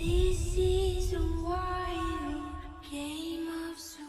This is a wild game of survival.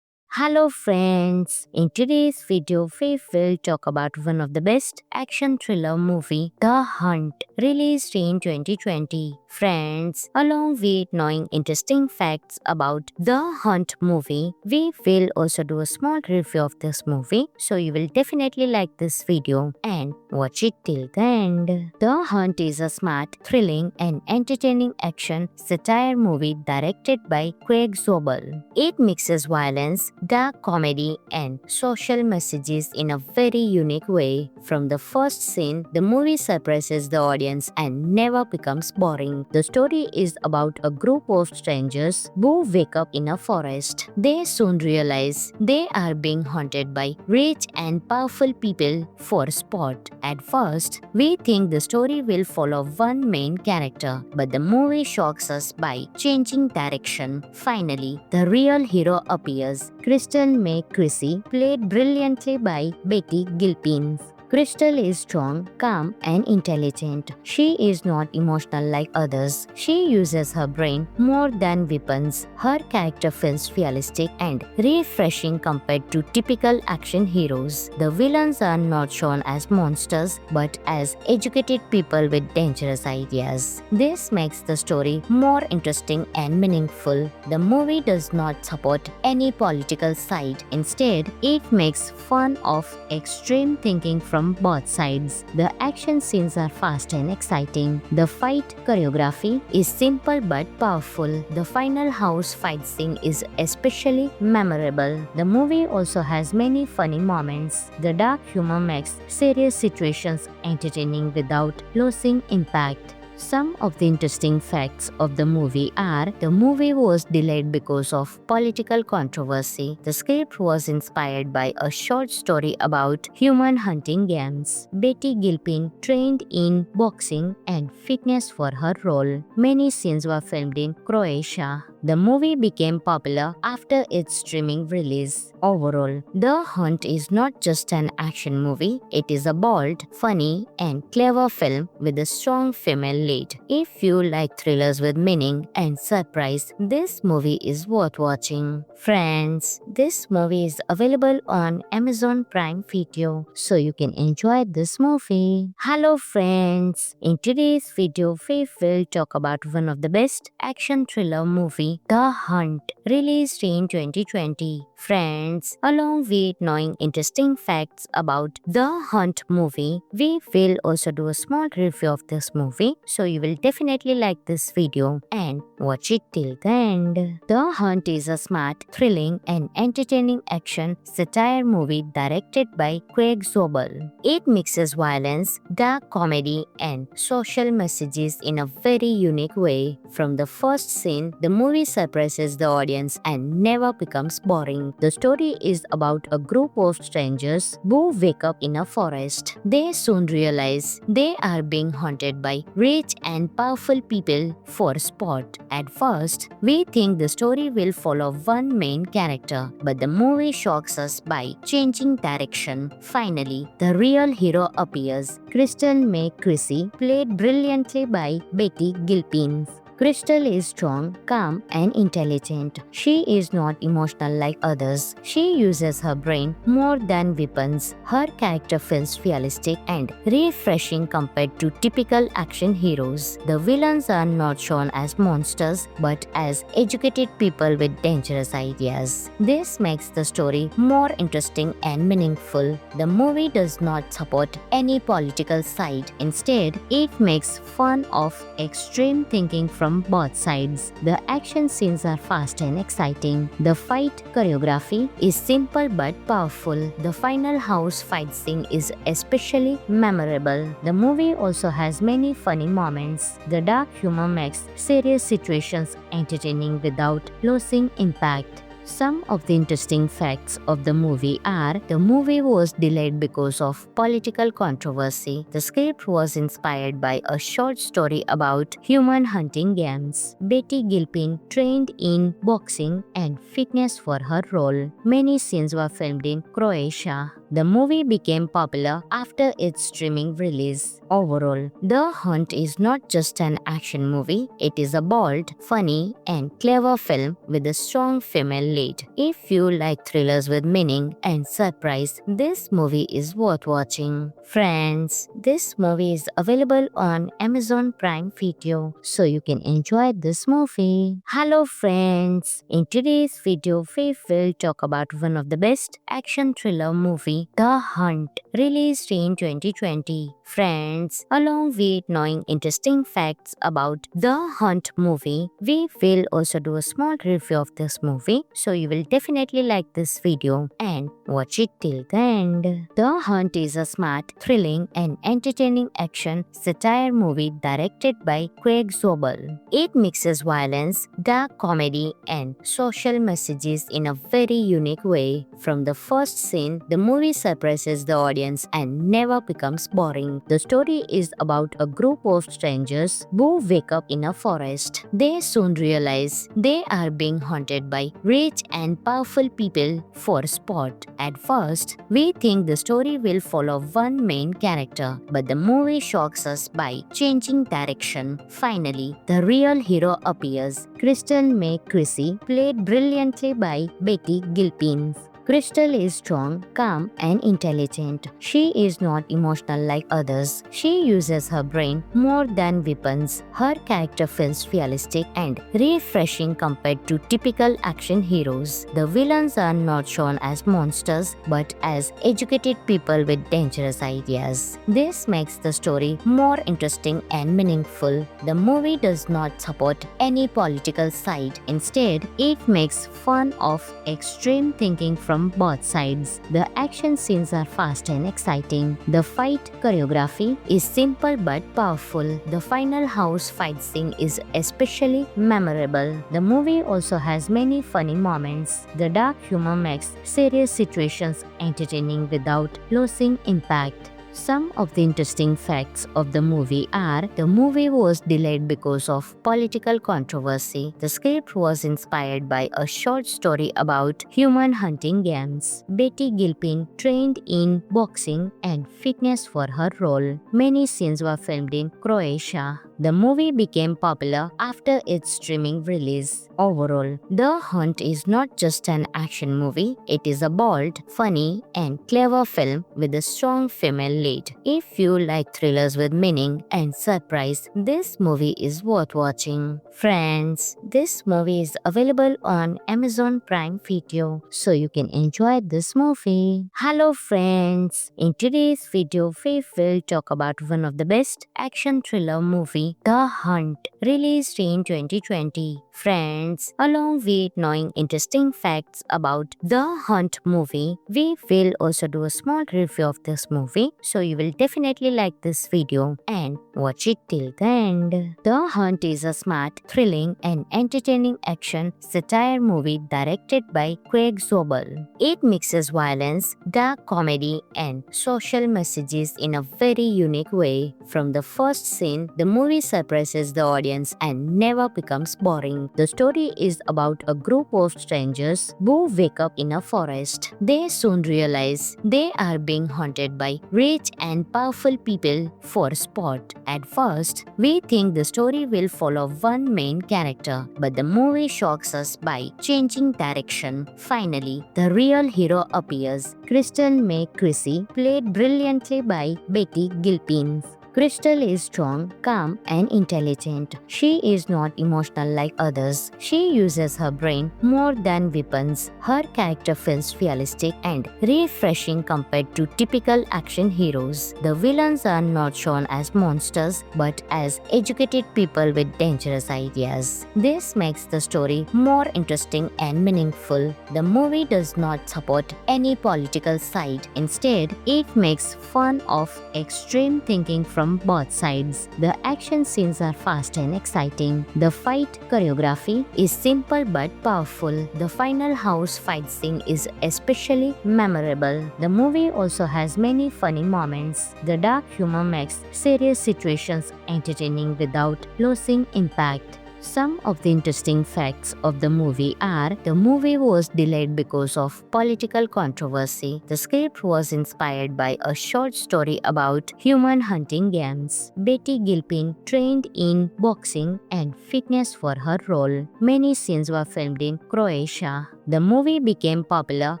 Hello friends, in today's video we will talk about one of the best action thriller movie, The Hunt, released in 2020. Friends, along with knowing interesting facts about The Hunt movie, we will also do a small review of this movie, so you will definitely like this video and watch it till the end. The Hunt is a smart, thrilling and entertaining action satire movie directed by Craig Zobel. It mixes violence, dark comedy, and social messages in a very unique way. From the first scene, the movie surprises the audience and never becomes boring. The story is about a group of strangers who wake up in a forest. They soon realize they are being haunted by rich and powerful people for sport. At first, we think the story will follow one main character, but the movie shocks us by changing direction. Finally, the real hero appears. Crystal May Chrissy, played brilliantly by Betty Gilpin. Crystal is strong, calm, and intelligent. She is not emotional like others. She uses her brain more than weapons. Her character feels realistic and refreshing compared to typical action heroes. The villains are not shown as monsters but as educated people with dangerous ideas. This makes the story more interesting and meaningful. The movie does not support any political side. Instead, it makes fun of extreme thinking from both sides. The action scenes are fast and exciting. The fight choreography is simple but powerful. The final house fight scene is especially memorable. The movie also has many funny moments. The dark humor makes serious situations entertaining without losing impact. Some of the interesting facts of the movie are: the movie was delayed because of political controversy. The script was inspired by a short story about human hunting games. Betty Gilpin trained in boxing and fitness for her role. Many scenes were filmed in Croatia. The movie became popular after its streaming release. Overall, The Hunt is not just an action movie, it is a bold, funny, and clever film with a strong female lead. If you like thrillers with meaning and surprise, this movie is worth watching. Friends, this movie is available on Amazon Prime Video, so you can enjoy this movie. Hello friends, in today's video we will talk about one of the best action thriller movie, The Hunt, released in 2020. Friends, along with knowing interesting facts about The Hunt movie, we will also do a small review of this movie, so you will definitely like this video and watch it till the end. The Hunt is a smart, thrilling, and entertaining action satire movie directed by Craig Zobel. It mixes violence, dark comedy, and social messages in a very unique way. From the first scene, the movie surprises the audience and never becomes boring. The story is about a group of strangers who wake up in a forest. They soon realize they are being haunted by rich and powerful people for sport. At first, we think the story will follow one main character, but the movie shocks us by changing direction. Finally, the real hero appears. Crystal May Chrissy, played brilliantly by Betty Gilpin. Crystal is strong, calm, and intelligent. She is not emotional like others. She uses her brain more than weapons. Her character feels realistic and refreshing compared to typical action heroes. The villains are not shown as monsters but as educated people with dangerous ideas. This makes the story more interesting and meaningful. The movie does not support any political side. Instead, it makes fun of extreme thinking from both sides. The action scenes are fast and exciting. The fight choreography is simple but powerful. The final house fight scene is especially memorable. The movie also has many funny moments. The dark humor makes serious situations entertaining without losing impact. Some of the interesting facts of the movie are: the movie was delayed because of political controversy. The script was inspired by a short story about human hunting games. Betty Gilpin trained in boxing and fitness for her role. Many scenes were filmed in Croatia. The movie became popular after its streaming release. Overall, The Hunt is not just an action movie, it is a bold, funny, and clever film with a strong female lead. If you like thrillers with meaning and surprise, this movie is worth watching. Friends, this movie is available on Amazon Prime Video, so you can enjoy this movie. Hello friends, in today's video we will talk about one of the best action thriller movie, The Hunt, released in 2020. Friends, along with knowing interesting facts about The Hunt movie, we will also do a small review of this movie, so you will definitely like this video and watch it till the end. The Hunt is a smart, thrilling, and entertaining action satire movie directed by Craig Zobel. It mixes violence, dark comedy, and social messages in a very unique way. From the first scene, the movie surprises the audience and never becomes boring. The story is about a group of strangers who wake up in a forest. They soon realize they are being haunted by rich and powerful people for sport. At first, we think the story will follow one main character, but the movie shocks us by changing direction. Finally, the real hero appears. Crystal May Chrissy, played brilliantly by Betty Gilpin. Crystal is strong, calm, and intelligent. She is not emotional like others. She uses her brain more than weapons. Her character feels realistic and refreshing compared to typical action heroes. The villains are not shown as monsters but as educated people with dangerous ideas. This makes the story more interesting and meaningful. The movie does not support any political side. Instead, it makes fun of extreme thinking from both sides. The action scenes are fast and exciting. The fight choreography is simple but powerful. The final house fight scene is especially memorable. The movie also has many funny moments. The dark humor makes serious situations entertaining without losing impact. Some of the interesting facts of the movie are: the movie was delayed because of political controversy. The script was inspired by a short story about human hunting games. Betty Gilpin trained in boxing and fitness for her role. Many scenes were filmed in Croatia. The movie became popular after its streaming release. Overall, The Hunt is not just an action movie, it is a bold, funny, and clever film with a strong female lead. If you like thrillers with meaning and surprise, this movie is worth watching. Friends, this movie is available on Amazon Prime Video, so you can enjoy this movie. Hello friends, in today's video we will talk about one of the best action thriller movie, The Hunt, released in 2020. Friends, along with knowing interesting facts about The Hunt movie, we will also do a small review of this movie, so you will definitely like this video and watch it till the end. The Hunt is a smart, thrilling, and entertaining action satire movie directed by Craig Zobel. It mixes violence, dark comedy, and social messages in a very unique way. From the first scene, the movie movie surprises the audience and never becomes boring. The story is about a group of strangers who wake up in a forest. They soon realize they are being haunted by rich and powerful people for sport. At first, we think the story will follow one main character, but the movie shocks us by changing direction. Finally, the real hero appears. Crystal May Chrissy, played brilliantly by Betty Gilpin. Crystal is strong, calm, and intelligent. She is not emotional like others. She uses her brain more than weapons. Her character feels realistic and refreshing compared to typical action heroes. The villains are not shown as monsters but as educated people with dangerous ideas. This makes the story more interesting and meaningful. The movie does not support any political side. Instead, it makes fun of extreme thinking from both sides. The action scenes are fast and exciting. The fight choreography is simple but powerful. The final house fight scene is especially memorable. The movie also has many funny moments. The dark humor makes serious situations entertaining without losing impact. Some of the interesting facts of the movie are: the movie was delayed because of political controversy. The script was inspired by a short story about human hunting games. Betty Gilpin trained in boxing and fitness for her role. Many scenes were filmed in Croatia. The movie became popular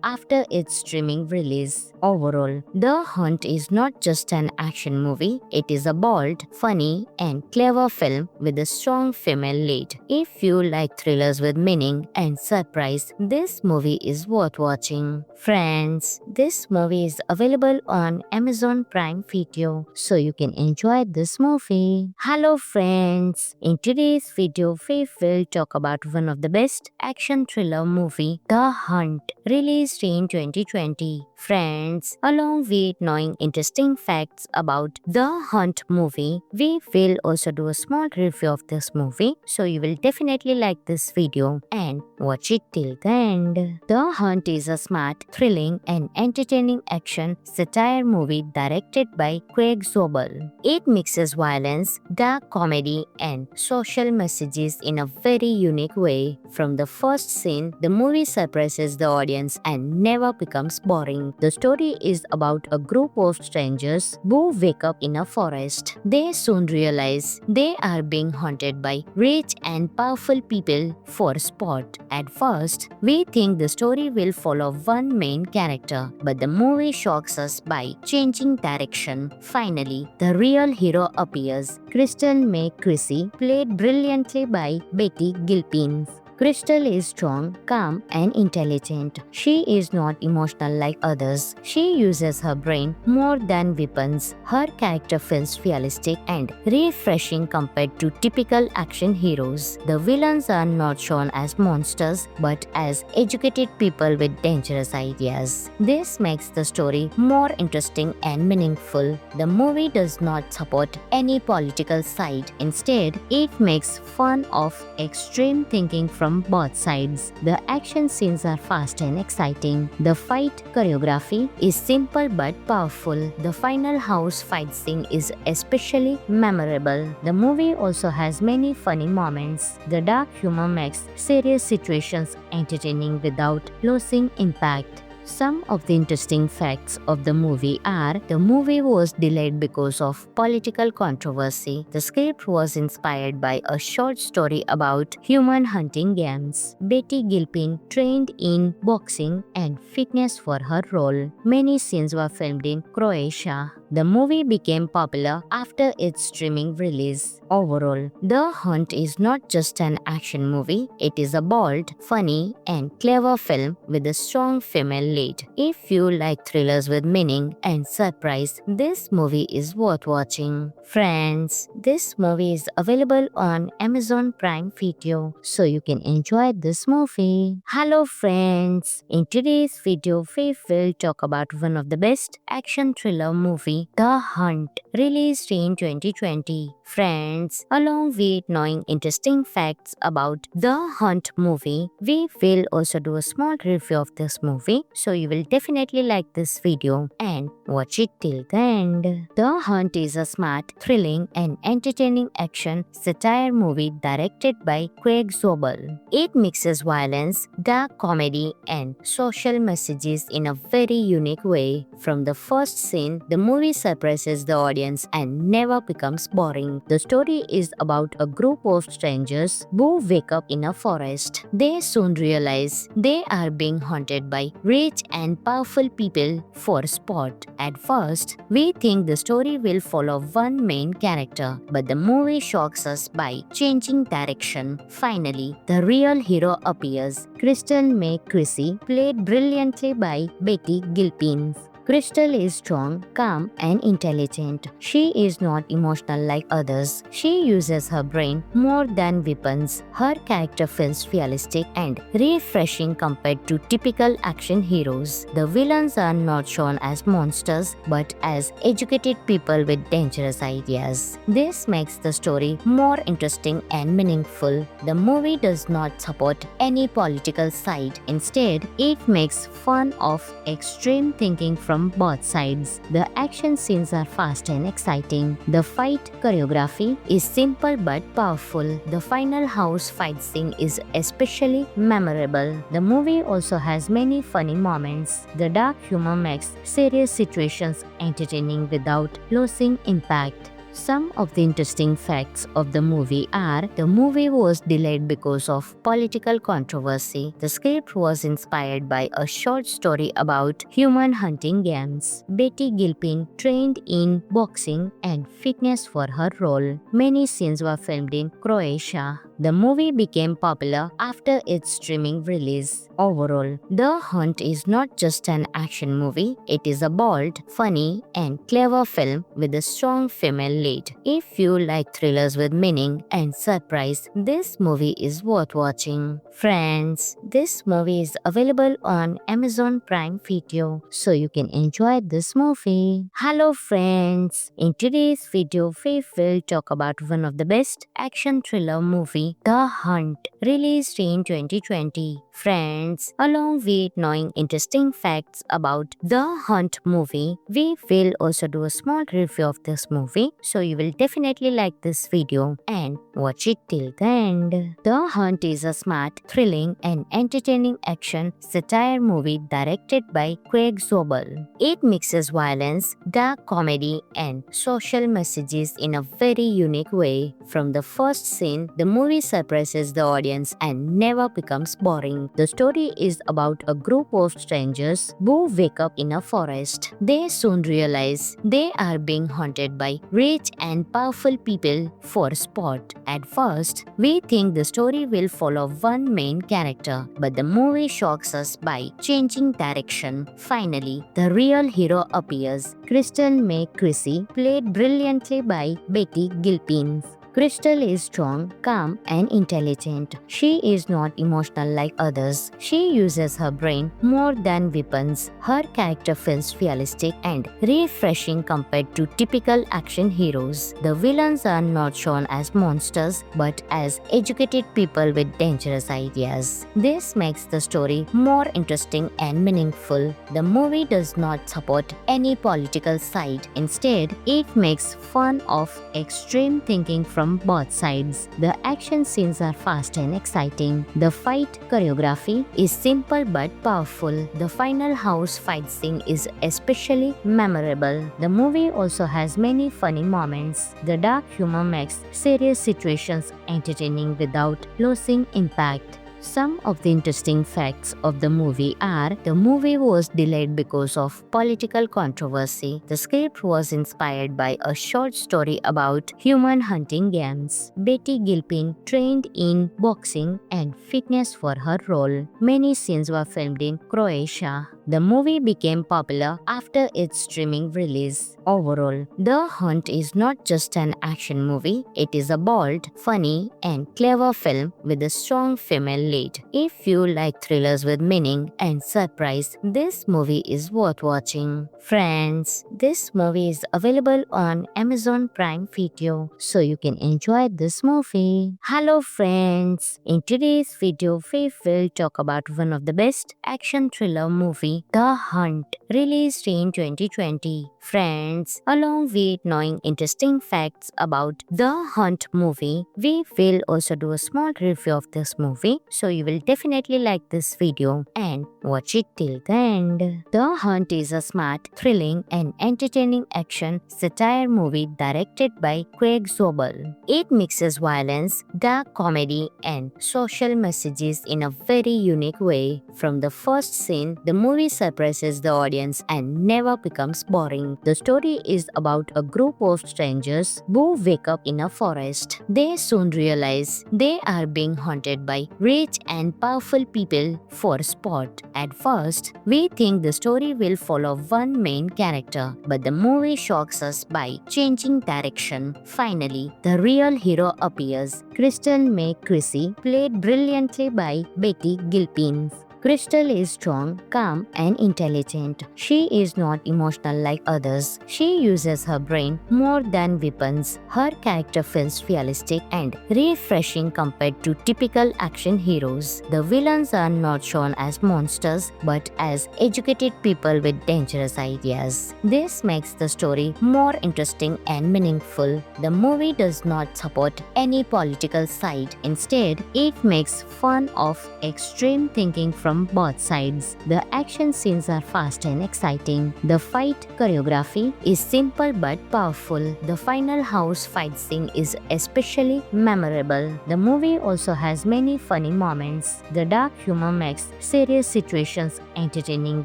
after its streaming release. Overall, The Hunt is not just an action movie, it is a bold, funny, and clever film with a strong female lead. If you like thrillers with meaning and surprise, this movie is worth watching. Friends, this movie is available on Amazon Prime Video, so you can enjoy this movie. Hello friends, in today's video we will talk about one of the best action thriller movie, The Hunt, released in 2020. Friends, along with knowing interesting facts about The Hunt movie, we will also do a small review of this movie, so you will definitely like this video and watch it till the end. The Hunt is a smart, thrilling, and entertaining action satire movie directed by Craig Zobel. It mixes violence, dark comedy, and social messages in a very unique way. From the first scene, the movie surprises the audience and never becomes boring. The story is about a group of strangers who wake up in a forest. They soon realize they are being haunted by rich and powerful people for sport. At first, we think the story will follow one main character, but the movie shocks us by changing direction. Finally, the real hero appears. Crystal May Chrissy, played brilliantly by Betty Gilpin. Crystal is strong, calm, and intelligent. She is not emotional like others. She uses her brain more than weapons. Her character feels realistic and refreshing compared to typical action heroes. The villains are not shown as monsters but as educated people with dangerous ideas. This makes the story more interesting and meaningful. The movie does not support any political side. Instead, it makes fun of extreme thinking from both sides. The action scenes are fast and exciting. The fight choreography is simple but powerful. The final house fight scene is especially memorable. The movie also has many funny moments. The dark humor makes serious situations entertaining without losing impact. Some of the interesting facts of the movie are: the movie was delayed because of political controversy. The script was inspired by a short story about human hunting games. Betty Gilpin trained in boxing and fitness for her role. Many scenes were filmed in Croatia. The movie became popular after its streaming release. Overall, The Hunt is not just an action movie, it is a bold, funny, and clever film with a strong female lead. If you like thrillers with meaning and surprise, this movie is worth watching. Friends, this movie is available on Amazon Prime Video, so you can enjoy this movie. Hello friends, in today's video we will talk about one of the best action thriller movie, movie The Hunt, released in 2020. Friends, along with knowing interesting facts about The Hunt movie, we will also do a small review of this movie, so you will definitely like this video and watch it till the end. The Hunt is a smart, thrilling and entertaining action satire movie directed by Craig Zobel. It mixes violence, dark comedy and social messages in a very unique way. From the first scene, the movie surprises the audience and never becomes boring. The story is about a group of strangers who wake up in a forest. They soon realize they are being haunted by rich and powerful people for sport. At first, we think the story will follow one main character, but the movie shocks us by changing direction. Finally, the real hero appears. Crystal May Chrissy, played brilliantly by Betty Gilpin. Crystal is strong, calm, and intelligent. She is not emotional like others. She uses her brain more than weapons. Her character feels realistic and refreshing compared to typical action heroes. The villains are not shown as monsters but as educated people with dangerous ideas. This makes the story more interesting and meaningful. The movie does not support any political side. Instead, it makes fun of extreme thinking from both sides. The action scenes are fast and exciting. The fight choreography is simple but powerful. The final house fight scene is especially memorable. The movie also has many funny moments. The dark humor makes serious situations entertaining without losing impact. Some of the interesting facts of the movie are: the movie was delayed because of political controversy. The script was inspired by a short story about human hunting games. Betty Gilpin trained in boxing and fitness for her role. Many scenes were filmed in Croatia. The movie became popular after its streaming release. Overall, The Hunt is not just an action movie, it is a bold, funny, and clever film with a strong female lead. If you like thrillers with meaning and surprise, this movie is worth watching. Friends, this movie is available on Amazon Prime Video, so you can enjoy this movie. Hello friends, in today's video we will talk about one of the best action thriller movie, The Hunt, released in 2020. Friends, along with knowing interesting facts about The Hunt movie, we will also do a small review of this movie, so you will definitely like this video and watch it till the end. The Hunt is a smart, thrilling and entertaining action satire movie directed by Craig Zobel. It mixes violence, dark comedy and social messages in a very unique way. From the first scene, the movie surprises the audience and never becomes boring. The story is about a group of strangers who wake up in a forest. They soon realize they are being haunted by rich and powerful people for sport. At first, we think the story will follow one main character, but the movie shocks us by changing direction. Finally, the real hero appears. Crystal May Chrissy, played brilliantly by Betty Gilpin. Crystal is strong, calm, and intelligent. She is not emotional like others. She uses her brain more than weapons. Her character feels realistic and refreshing compared to typical action heroes. The villains are not shown as monsters but as educated people with dangerous ideas. This makes the story more interesting and meaningful. The movie does not support any political side. Instead, it makes fun of extreme thinking from both sides. The action scenes are fast and exciting. The fight choreography is simple but powerful. The final house fight scene is especially memorable. The movie also has many funny moments. The dark humor makes serious situations entertaining without losing impact. Some of the interesting facts of the movie are: the movie was delayed because of political controversy. The script was inspired by a short story about human hunting games. Betty Gilpin trained in boxing and fitness for her role. Many scenes were filmed in Croatia. The movie became popular after its streaming release. Overall, The Hunt is not just an action movie, it is a bold, funny, and clever film with a strong female lead. If you like thrillers with meaning and surprise, this movie is worth watching. Friends, this movie is available on Amazon Prime Video, so you can enjoy this movie. Hello friends, in today's video we will talk about one of the best action thriller movie, The Hunt, released in 2020. Friends, along with knowing interesting facts about The Hunt movie, we will also do a small review of this movie, so you will definitely like this video and watch it till the end. The Hunt is a smart, thrilling, and entertaining action satire movie directed by Craig Zobel. It mixes violence, dark comedy, and social messages in a very unique way. From the first scene, the movie surprises the audience and never becomes boring. The story is about a group of strangers who wake up in a forest. They soon realize they are being haunted by rich and powerful people for sport. At first, we think the story will follow one main character, but the movie shocks us by changing direction. Finally, the real hero appears. Crystal May Chrissy, played brilliantly by Betty Gilpin. Crystal is strong, calm, and intelligent. She is not emotional like others. She uses her brain more than weapons. Her character feels realistic and refreshing compared to typical action heroes. The villains are not shown as monsters but as educated people with dangerous ideas. This makes the story more interesting and meaningful. The movie does not support any political side. Instead, it makes fun of extreme thinking from both sides. The action scenes are fast and exciting. The fight choreography is simple but powerful. The final house fight scene is especially memorable. The movie also has many funny moments. The dark humor makes serious situations entertaining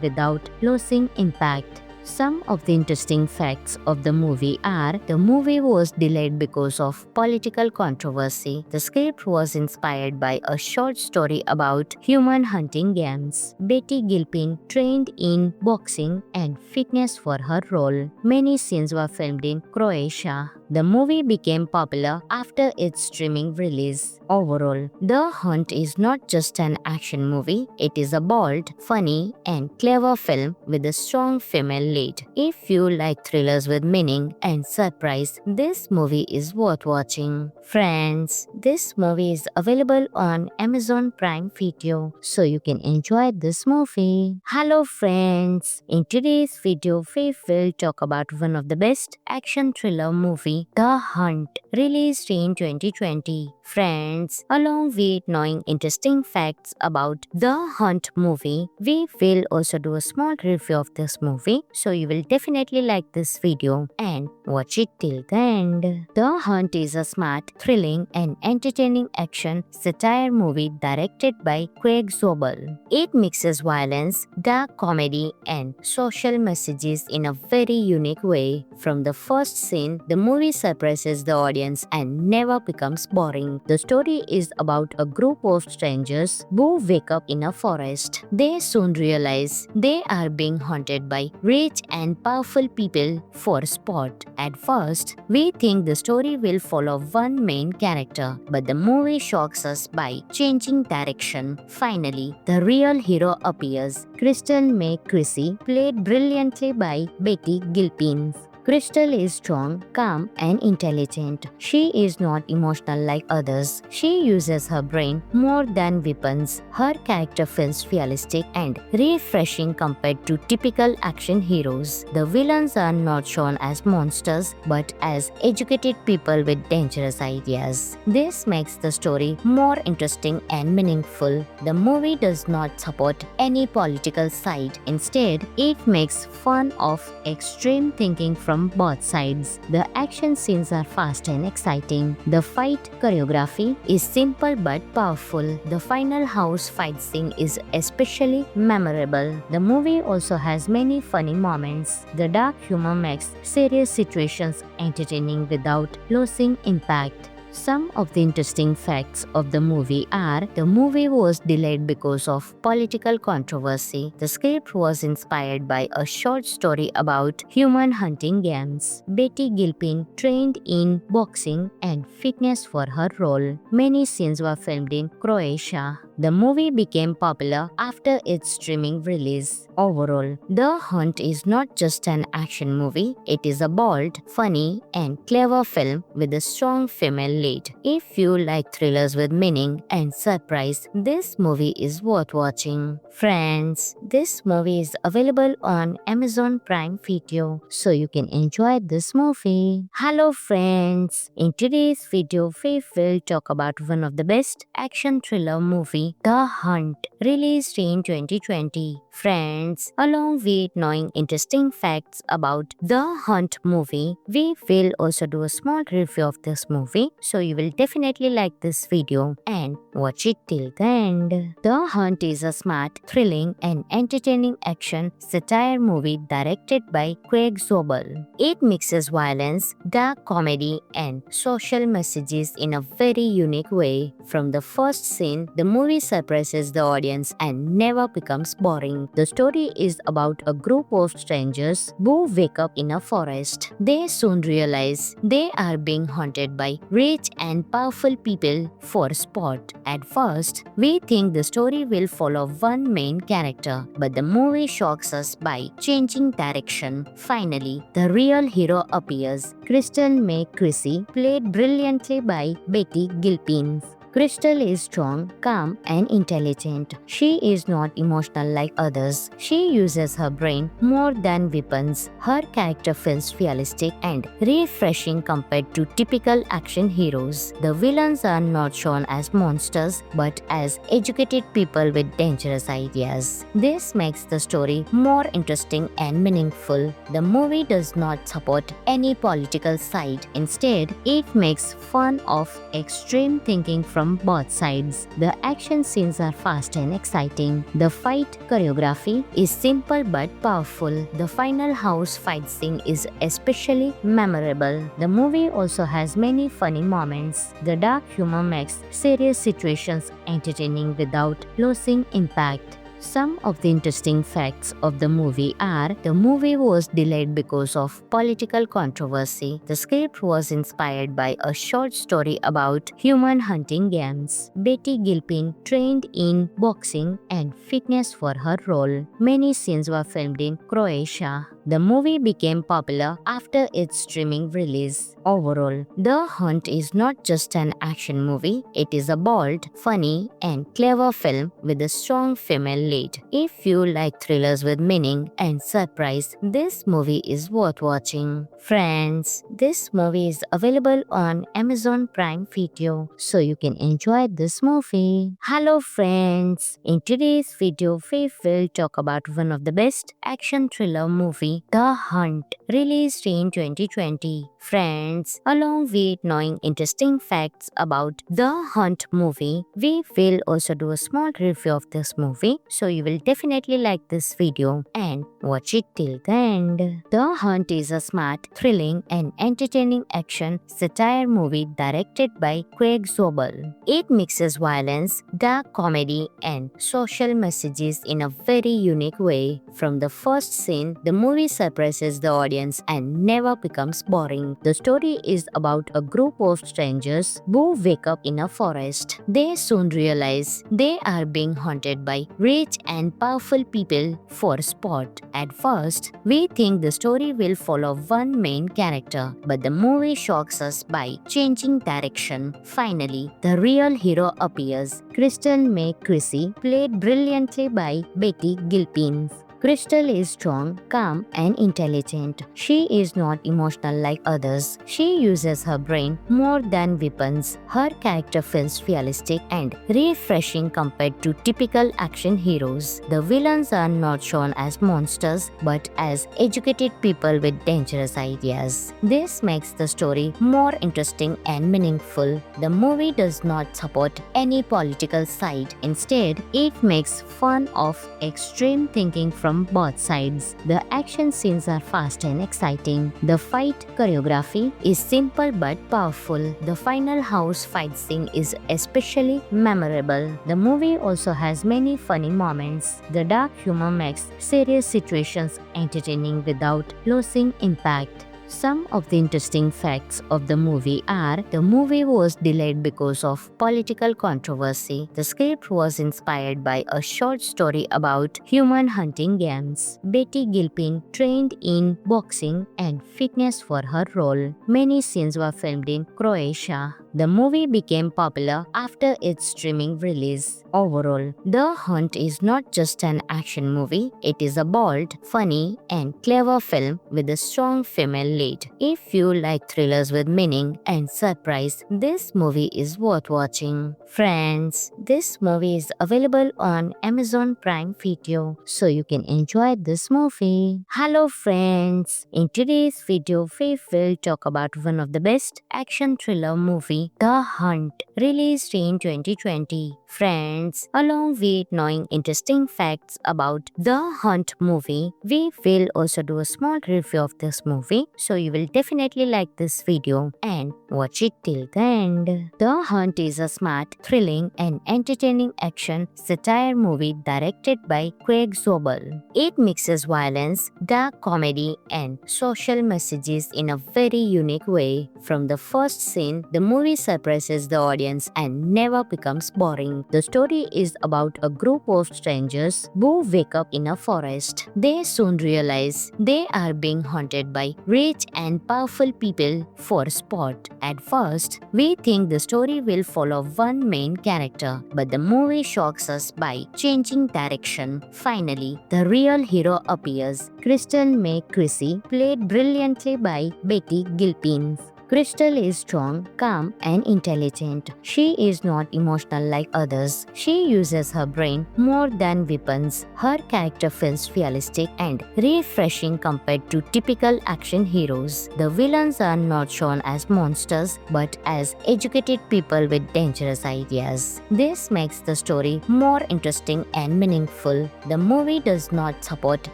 without losing impact. Some of the interesting facts of the movie are: the movie was delayed because of political controversy. The script was inspired by a short story about human hunting games. Betty Gilpin trained in boxing and fitness for her role. Many scenes were filmed in Croatia. The movie became popular after its streaming release. Overall, The Hunt is not just an action movie, it is a bold, funny, and clever film with a strong female lead. If you like thrillers with meaning and surprise, this movie is worth watching. Friends, this movie is available on Amazon Prime Video, so you can enjoy this movie. Hello friends, in today's video we will talk about one of the best action thriller movie, The Hunt, released in 2020. Friends, along with knowing interesting facts about The Hunt movie, we will also do a small review of this movie, so you will definitely like this video and watch it till the end. The Hunt is a smart, thrilling, and entertaining action satire movie directed by Craig Zobel. It mixes violence, dark comedy, and social messages in a very unique way. From the first scene, the movie surprises the audience and never becomes boring. The story is about a group of strangers who wake up in a forest. They soon realize they are being haunted by rich and powerful people for sport. At first, we think the story will follow one main character, but the movie shocks us by changing direction. Finally, the real hero appears. Crystal May Chrissy, played brilliantly by Betty Gilpin. Crystal is strong, calm, and intelligent. She is not emotional like others. She uses her brain more than weapons. Her character feels realistic and refreshing compared to typical action heroes. The villains are not shown as monsters but as educated people with dangerous ideas. This makes the story more interesting and meaningful. The movie does not support any political side. Instead, it makes fun of extreme thinking from both sides. The action scenes are fast and exciting. The fight choreography is simple but powerful. The final house fight scene is especially memorable. The movie also has many funny moments. The dark humor makes serious situations entertaining without losing impact. Some of the interesting facts of the movie are the movie was delayed because of political controversy. The script was inspired by a short story about human hunting games. Betty Gilpin trained in boxing and fitness for her role. Many scenes were filmed in Croatia. The movie became popular after its streaming release. Overall, The Hunt is not just an action movie, it is a bold, funny, and clever film with a strong female lead. If you like thrillers with meaning and surprise, this movie is worth watching. Friends, this movie is available on Amazon Prime Video, so you can enjoy this movie. Hello friends, in today's video we will talk about one of the best action thriller movie, The Hunt, released in 2020. Friends, along with knowing interesting facts about The Hunt movie, we will also do a small review of this movie, so you will definitely like this video and watch it till the end. The Hunt is a smart, thrilling, and entertaining action satire movie directed by Craig Zobel. It mixes violence, dark comedy, and social messages in a very unique way. From the first scene, the movie surprises the audience and never becomes boring. The story is about a group of strangers who wake up in a forest. They soon realize they are being haunted by rich and powerful people for sport. At first, we think the story will follow one main character, but the movie shocks us by changing direction. Finally, the real hero appears. Crystal May Chrissy, played brilliantly by Betty Gilpin. Crystal is strong, calm, and intelligent. She is not emotional like others. She uses her brain more than weapons. Her character feels realistic and refreshing compared to typical action heroes. The villains are not shown as monsters but as educated people with dangerous ideas. This makes the story more interesting and meaningful. The movie does not support any political side. Instead, it makes fun of extreme thinking from both sides. The action scenes are fast and exciting. The fight choreography is simple but powerful. The final house fight scene is especially memorable. The movie also has many funny moments. The dark humor makes serious situations entertaining without losing impact. Some of the interesting facts of the movie are the movie was delayed because of political controversy. The script was inspired by a short story about human hunting games. Betty Gilpin trained in boxing and fitness for her role. Many scenes were filmed in Croatia. The movie became popular after its streaming release. Overall, The Hunt is not just an action movie, it is a bold, funny, and clever film with a strong female lead. If you like thrillers with meaning and surprise, this movie is worth watching. Friends, this movie is available on Amazon Prime Video, so you can enjoy this movie. Hello friends, in today's video we will talk about one of the best action thriller movie, The Hunt, released in 2020. Friends, along with knowing interesting facts about The Hunt movie, we will also do a small review of this movie, so you will definitely like this video and watch it till the end. The Hunt is a smart, thrilling, and entertaining action satire movie directed by Craig Zobel. It mixes violence, dark comedy, and social messages in a very unique way. From the first scene, the movie surprises the audience and never becomes boring. The story is about a group of strangers who wake up in a forest. They soon realize they are being haunted by rich and powerful people for sport. At first, we think the story will follow one main character, but the movie shocks us by changing direction. Finally, the real hero appears. Crystal May Chrissy, played brilliantly by Betty Gilpin. Crystal is strong, calm, and intelligent. She is not emotional like others. She uses her brain more than weapons. Her character feels realistic and refreshing compared to typical action heroes. The villains are not shown as monsters but as educated people with dangerous ideas. This makes the story more interesting and meaningful. The movie does not support any political side. Instead, it makes fun of extreme thinking from from both sides. The action scenes are fast and exciting. The fight choreography is simple but powerful. The final house fight scene is especially memorable. The movie also has many funny moments. The dark humor makes serious situations entertaining without losing impact. Some of the interesting facts of the movie are: the movie was delayed because of political controversy. The script was inspired by a short story about human hunting games. Betty Gilpin trained in boxing and fitness for her role. Many scenes were filmed in Croatia. The movie became popular after its streaming release. Overall, The Hunt is not just an action movie, it is a bold, funny, and clever film with a strong female lead. If you like thrillers with meaning and surprise, this movie is worth watching. Friends, this movie is available on Amazon Prime Video, so you can enjoy this movie. Hello friends, in today's video we will talk about one of the best action thriller movie, The Hunt, released in 2020. Friends, along with knowing interesting facts about The Hunt movie, we will also do a small review of this movie, so you will definitely like this video and watch it till the end. The Hunt is a smart, thrilling, and entertaining action satire movie directed by Craig Zobel. It mixes violence, dark comedy, and social messages in a very unique way. From the first scene, the movie surprises the audience and never becomes boring. The story is about a group of strangers who wake up in a forest. They soon realize they are being haunted by rich and powerful people for sport. At first, we think the story will follow one main character, but the movie shocks us by changing direction. Finally, the real hero appears. Crystal May Chrissy, played brilliantly by Betty Gilpin. Crystal is strong, calm, and intelligent. She is not emotional like others. She uses her brain more than weapons. Her character feels realistic and refreshing compared to typical action heroes. The villains are not shown as monsters but as educated people with dangerous ideas. This makes the story more interesting and meaningful. The movie does not support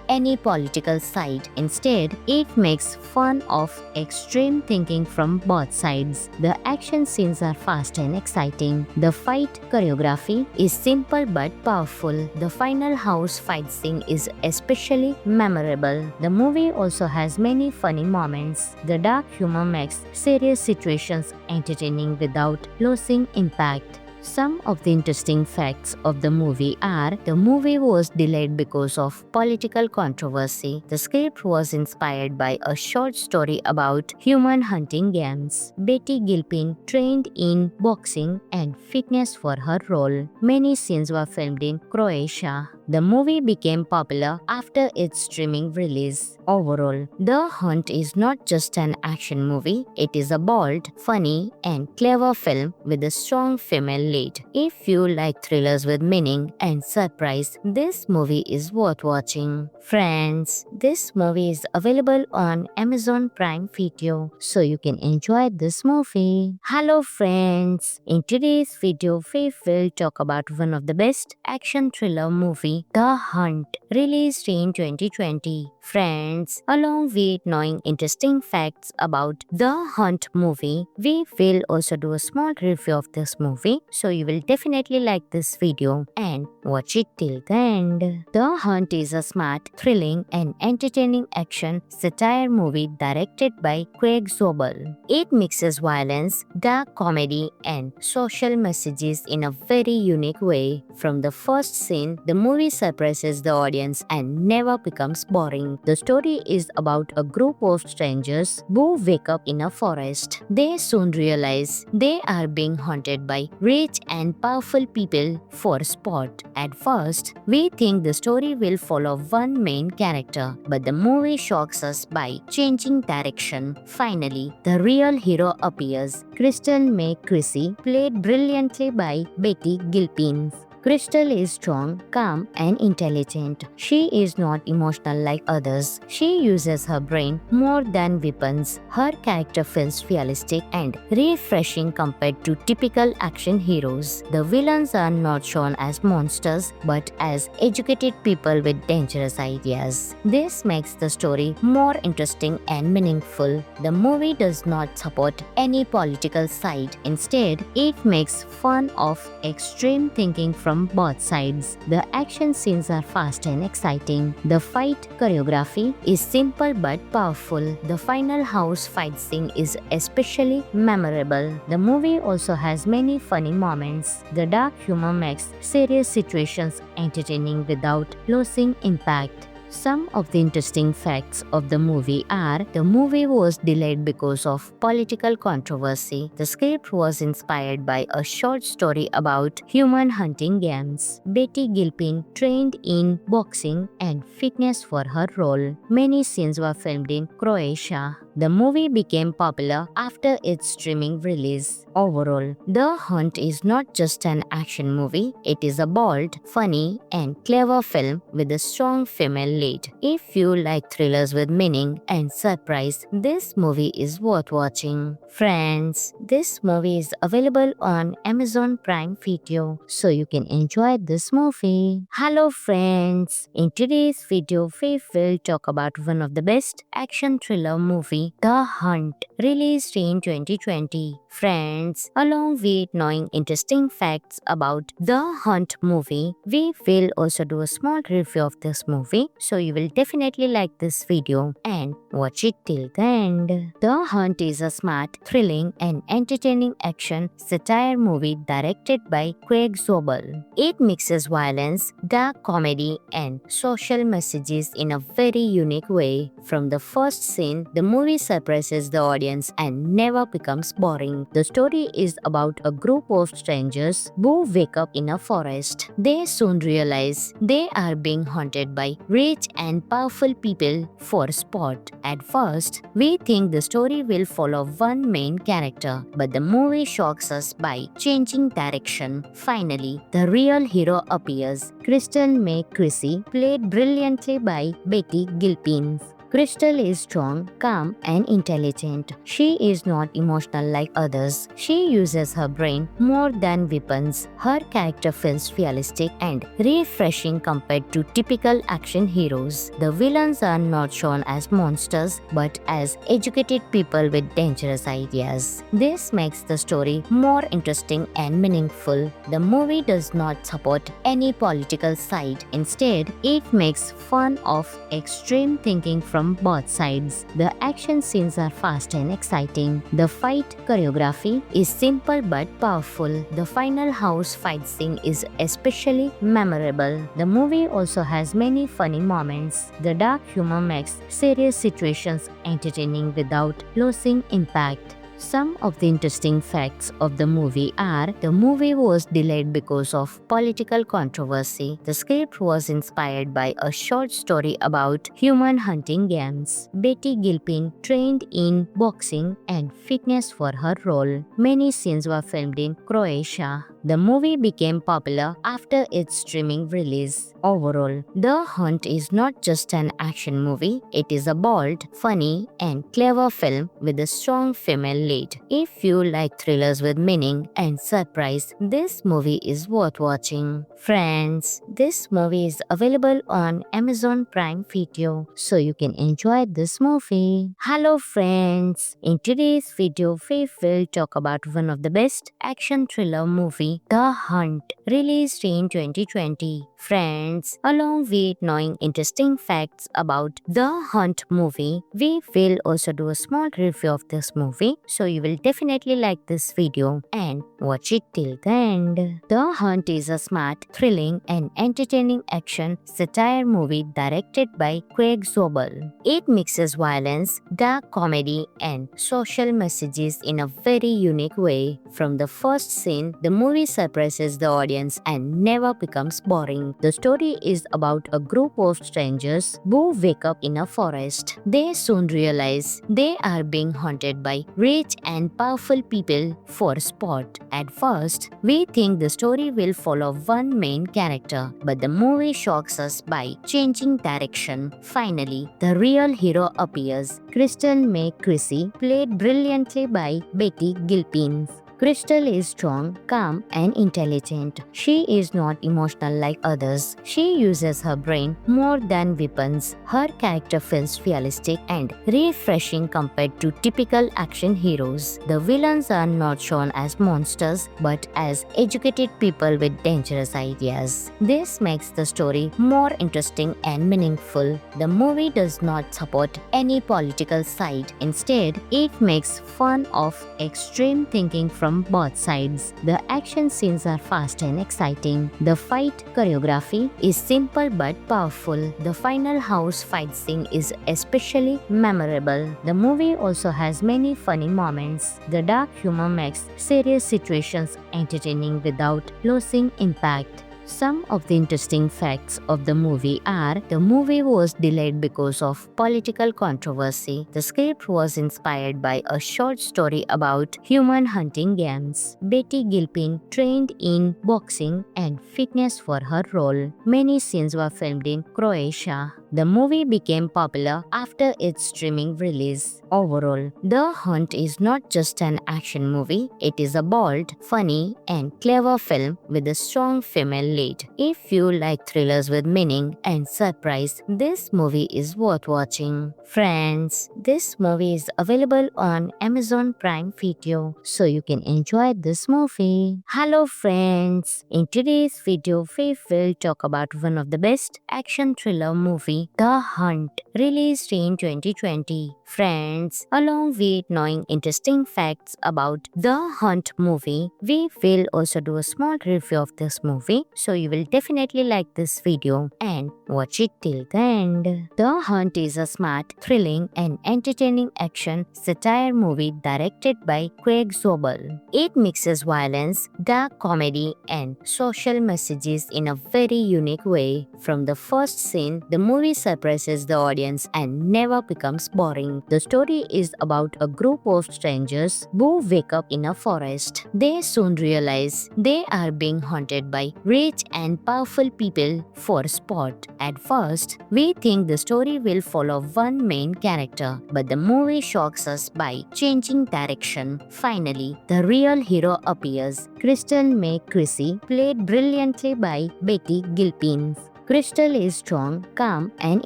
any political side. Instead, it makes fun of extreme thinking from both sides. The action scenes are fast and exciting. The fight choreography is simple but powerful. The final house fight scene is especially memorable. The movie also has many funny moments. The dark humor makes serious situations entertaining without losing impact. Some of the interesting facts of the movie are: the movie was delayed because of political controversy. The script was inspired by a short story about human hunting games. Betty Gilpin trained in boxing and fitness for her role. Many scenes were filmed in Croatia. The movie became popular after its streaming release. Overall, The Hunt is not just an action movie, it is a bold, funny, and clever film with a strong female lead. If you like thrillers with meaning and surprise, this movie is worth watching. Friends, this movie is available on Amazon Prime Video, so you can enjoy this movie. Hello friends, in today's video we will talk about one of the best action thriller movie, The Hunt, released in 2020. Friends, along with knowing interesting facts about The Hunt movie, we will also do a small review of this movie, so you will definitely like this video and watch it till the end. The Hunt is a smart, thrilling, and entertaining action satire movie directed by Craig Zobel. It mixes violence, dark comedy, and social messages in a very unique way. From the first scene, the movie surprises the audience and never becomes boring. The story is about a group of strangers who wake up in a forest. They soon realize they are being haunted by rich and powerful people for sport. At first, we think the story will follow one main character, but the movie shocks us by changing direction. Finally, the real hero appears. Crystal May Chrissy, played brilliantly by Betty Gilpin. Crystal is strong, calm, and intelligent. She is not emotional like others. She uses her brain more than weapons. Her character feels realistic and refreshing compared to typical action heroes. The villains are not shown as monsters but as educated people with dangerous ideas. This makes the story more interesting and meaningful. The movie does not support any political side. Instead, it makes fun of extreme thinking from both sides. The action scenes are fast and exciting. The fight choreography is simple but powerful. The final house fight scene is especially memorable. The movie also has many funny moments. The dark humor makes serious situations entertaining without losing impact. Some of the interesting facts of the movie are: the movie was delayed because of political controversy. The script was inspired by a short story about human hunting games. Betty Gilpin trained in boxing and fitness for her role. Many scenes were filmed in Croatia. The movie became popular after its streaming release. Overall, The Hunt is not just an action movie, it is a bold, funny, and clever film with a strong female lead. If you like thrillers with meaning and surprise, this movie is worth watching. Friends, this movie is available on Amazon Prime Video, so you can enjoy this movie. Hello friends, in today's video we will talk about one of the best action thriller movie, The Hunt, released in 2020. Friends, along with knowing interesting facts about The Hunt movie, we will also do a small review of this movie, so you will definitely like this video and watch it till the end. The Hunt is a smart, thrilling, and entertaining action satire movie directed by Craig Zobel. It mixes violence, dark comedy, and social messages in a very unique way. From the first scene, the movie surprises the audience and never becomes boring. The story is about a group of strangers who wake up in a forest. They soon realize they are being haunted by rich and powerful people for sport. At first, we think the story will follow one main character, but the movie shocks us by changing direction. Finally, the real hero appears. Crystal May Chrissy, played brilliantly by Betty Gilpin. Crystal is strong, calm, and intelligent. She is not emotional like others. She uses her brain more than weapons. Her character feels realistic and refreshing compared to typical action heroes. The villains are not shown as monsters but as educated people with dangerous ideas. This makes the story more interesting and meaningful. The movie does not support any political side. Instead, it makes fun of extreme thinking from both sides. The action scenes are fast and exciting. The fight choreography is simple but powerful. The final house fight scene is especially memorable. The movie also has many funny moments. The dark humor makes serious situations entertaining without losing impact. Some of the interesting facts of the movie are: the movie was delayed because of political controversy. The script was inspired by a short story about human hunting games. Betty Gilpin trained in boxing and fitness for her role. Many scenes were filmed in Croatia. The movie became popular after its streaming release. Overall, The Hunt is not just an action movie, it is a bold, funny, and clever film with a strong female lead. If you like thrillers with meaning and surprise, this movie is worth watching. Friends, this movie is available on Amazon Prime Video, so you can enjoy this movie. Hello friends, in today's video we will talk about one of the best action thriller movie, The Hunt, released in 2020. Friends, along with knowing interesting facts about The Hunt movie, we will also do a small review of this movie, so you will definitely like this video and watch it till the end. The Hunt is a smart, thrilling, and entertaining action satire movie directed by Craig Zobel. It mixes violence, dark comedy, and social messages in a very unique way. From the first scene, the movie movie surprises the audience and never becomes boring. The story is about a group of strangers who wake up in a forest. They soon realize they are being haunted by rich and powerful people for sport. At first, we think the story will follow one main character, but the movie shocks us by changing direction. Finally, the real hero appears. Crystal May Chrissy, played brilliantly by Betty Gilpin. Crystal is strong, calm, and intelligent. She is not emotional like others. She uses her brain more than weapons. Her character feels realistic and refreshing compared to typical action heroes. The villains are not shown as monsters but as educated people with dangerous ideas. This makes the story more interesting and meaningful. The movie does not support any political side. Instead, it makes fun of extreme thinking from both sides. The action scenes are fast and exciting. The fight choreography is simple but powerful. The final house fight scene is especially memorable. The movie also has many funny moments. The dark humor makes serious situations entertaining without losing impact. Some of the interesting facts of the movie are: the movie was delayed because of political controversy. The script was inspired by a short story about human hunting games. Betty Gilpin trained in boxing and fitness for her role. Many scenes were filmed in Croatia. The movie became popular after its streaming release. Overall, The Hunt is not just an action movie, it is a bold, funny, and clever film with a strong female lead. If you like thrillers with meaning and surprise, this movie is worth watching. Friends, this movie is available on Amazon Prime Video, so you can enjoy this movie. Hello friends, in today's video we will talk about one of the best action thriller movie, The Hunt, released in 2020. Friends, along with knowing interesting facts about The Hunt movie, we will also do a small review of this movie, so you will definitely like this video and watch it till the end. The Hunt is a smart, thrilling, and entertaining action satire movie directed by Craig Zobel. It mixes violence, dark comedy, and social messages in a very unique way. From the first scene, the movie surprises the audience and never becomes boring. The story is about a group of strangers who wake up in a forest. They soon realize they are being haunted by rich and powerful people for sport. At first, we think the story will follow one main character, but the movie shocks us by changing direction. Finally, the real hero appears. Crystal May Chrissy, played brilliantly by Betty Gilpin. Crystal is strong, calm, and